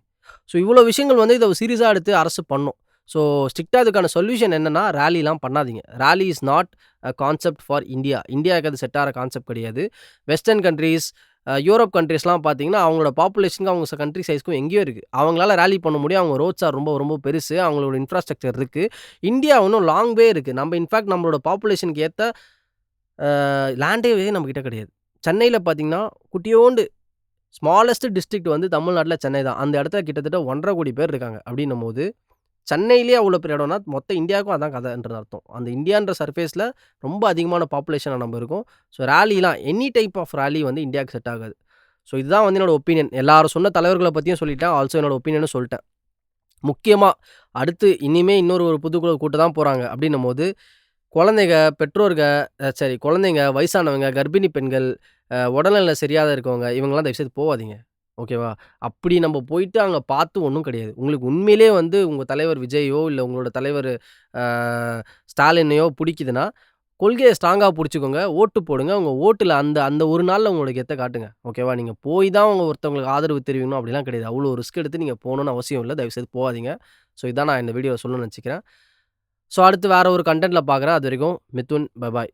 ஸோ இவ்வளோ விஷயங்கள் வந்து இத சீரியஸா எடுத்து அரசு பண்ணும். ஸோ ஸ்ட்ரிக்ட்டா இதுக்கான சொல்யூஷன் என்னன்னா, ராலிலாம் பண்ணாதீங்க. Rally is not a concept for India. இந்தியாவுக்கு அது செட் ஆற கான்செப்ட் கிடையாது. வெஸ்டர்ன் கண்ட்ரீஸ், யூரோப் கண்ட்ரீஸ்லாம் பார்த்தீங்கன்னா, அவங்களோட பாப்புலேஷனுக்கும் அவங்க கண்ட்ரி சைஸ்க்கும் எங்கேயோ இருக்கு. அவங்களால ராலி பண்ண முடியும். அவங்க ரோட்ஸ் ஆர் ரொம்ப ரொம்ப பெருசு. அவங்களோட இன்ஃப்ராஸ்ட்ரக்சர் இருக்கு. இந்தியா இன்னும் லாங் வே இருக்கு. நம்ம இன்ஃபாக்ட் நம்மளோட பாப்புலேஷனுக்கு ஏத்த லேண்டே நம்மகிட்ட கிடையாது. சென்னையில பார்த்தீங்கன்னா, குட்டியோண்டு ஸ்மாலஸ்ட் டிஸ்ட்ரிக்ட் வந்து தமிழ்நாட்டுல சென்னை தான். அந்த இடத்துல கிட்டத்தட்ட 1,50,00,000 பேர் இருக்காங்க. அப்படின்னும்போது, சென்னையிலேயே அவ்வளோ பெரிய இடம்னா, மொத்த இந்தியாவுக்கும் அதான் கதைன்றது அர்த்தம். அந்த இந்தியான்ற சர்ஃபேஸ்ல ரொம்ப அதிகமான பாப்புலேஷனா நம்ம இருக்கோம். ஸோ ராலிலாம் எனி டைப் ஆஃப் ராலி வந்து இந்தியாவுக்கு செட் ஆகாது. ஸோ இதுதான் வந்து என்னோட ஒப்பீனியன். எல்லாரும் சொன்ன தலைவர்கள பத்தியும் சொல்லிட்டேன். ஆல்சோ என்னோட ஒப்பீனியனும் சொல்ட்டேன். முக்கியமா அடுத்து இனிமே இன்னொரு பொதுக்குழு கூட்ட தான் போறாங்க. அப்படின்னும்போது, குழந்தைங்க, பெற்றோர்க குழந்தைங்க, வயசானவங்க, கர்ப்பிணி பெண்கள், உடல்நிலை சரியாத இருக்கவங்க, இவங்கலாம் தயவுசெய்து போவாதீங்க. ஓகேவா? அப்படி நம்ம போயிட்டு அங்க பார்த்து ஒண்ணும் கிடையாது. உங்களுக்கு உண்மையிலேயே வந்து உங்க தலைவர் விஜய்யோ, இல்ல உங்களோட தலைவர் அ ஸ்டாலினையோ புடிக்குதுன்னா, கொள்கைய ஸ்ட்ராங்கா புடிச்சுக்கோங்க. ஓட்டு போடுங்க. உங்க ஓட்டுல அந்த அந்த ஒரு நாள்ல உங்களோட கெத்த காட்டுங்க. ஓகேவா? நீங்க போய் தான் ஒருத்தவங்களுக்கு ஆதரவு தெரிவிக்கணும் அப்படிலாம் கிடையாது. அவ்வளோ ரிஸ்க் எடுத்து நீங்க போணும்னு அவசியம் இல்ல. தயவுசெய்து போகாதீங்க. ஸோ இதான் நான் இந்த வீடியோல சொல்லணும்னு நெனைச்சுக்கிறேன். ஸோ அடுத்து வேற ஒரு கன்டென்ட்ல பார்க்குறேன். அதுவரைக்கும் மிதுன், பாய்.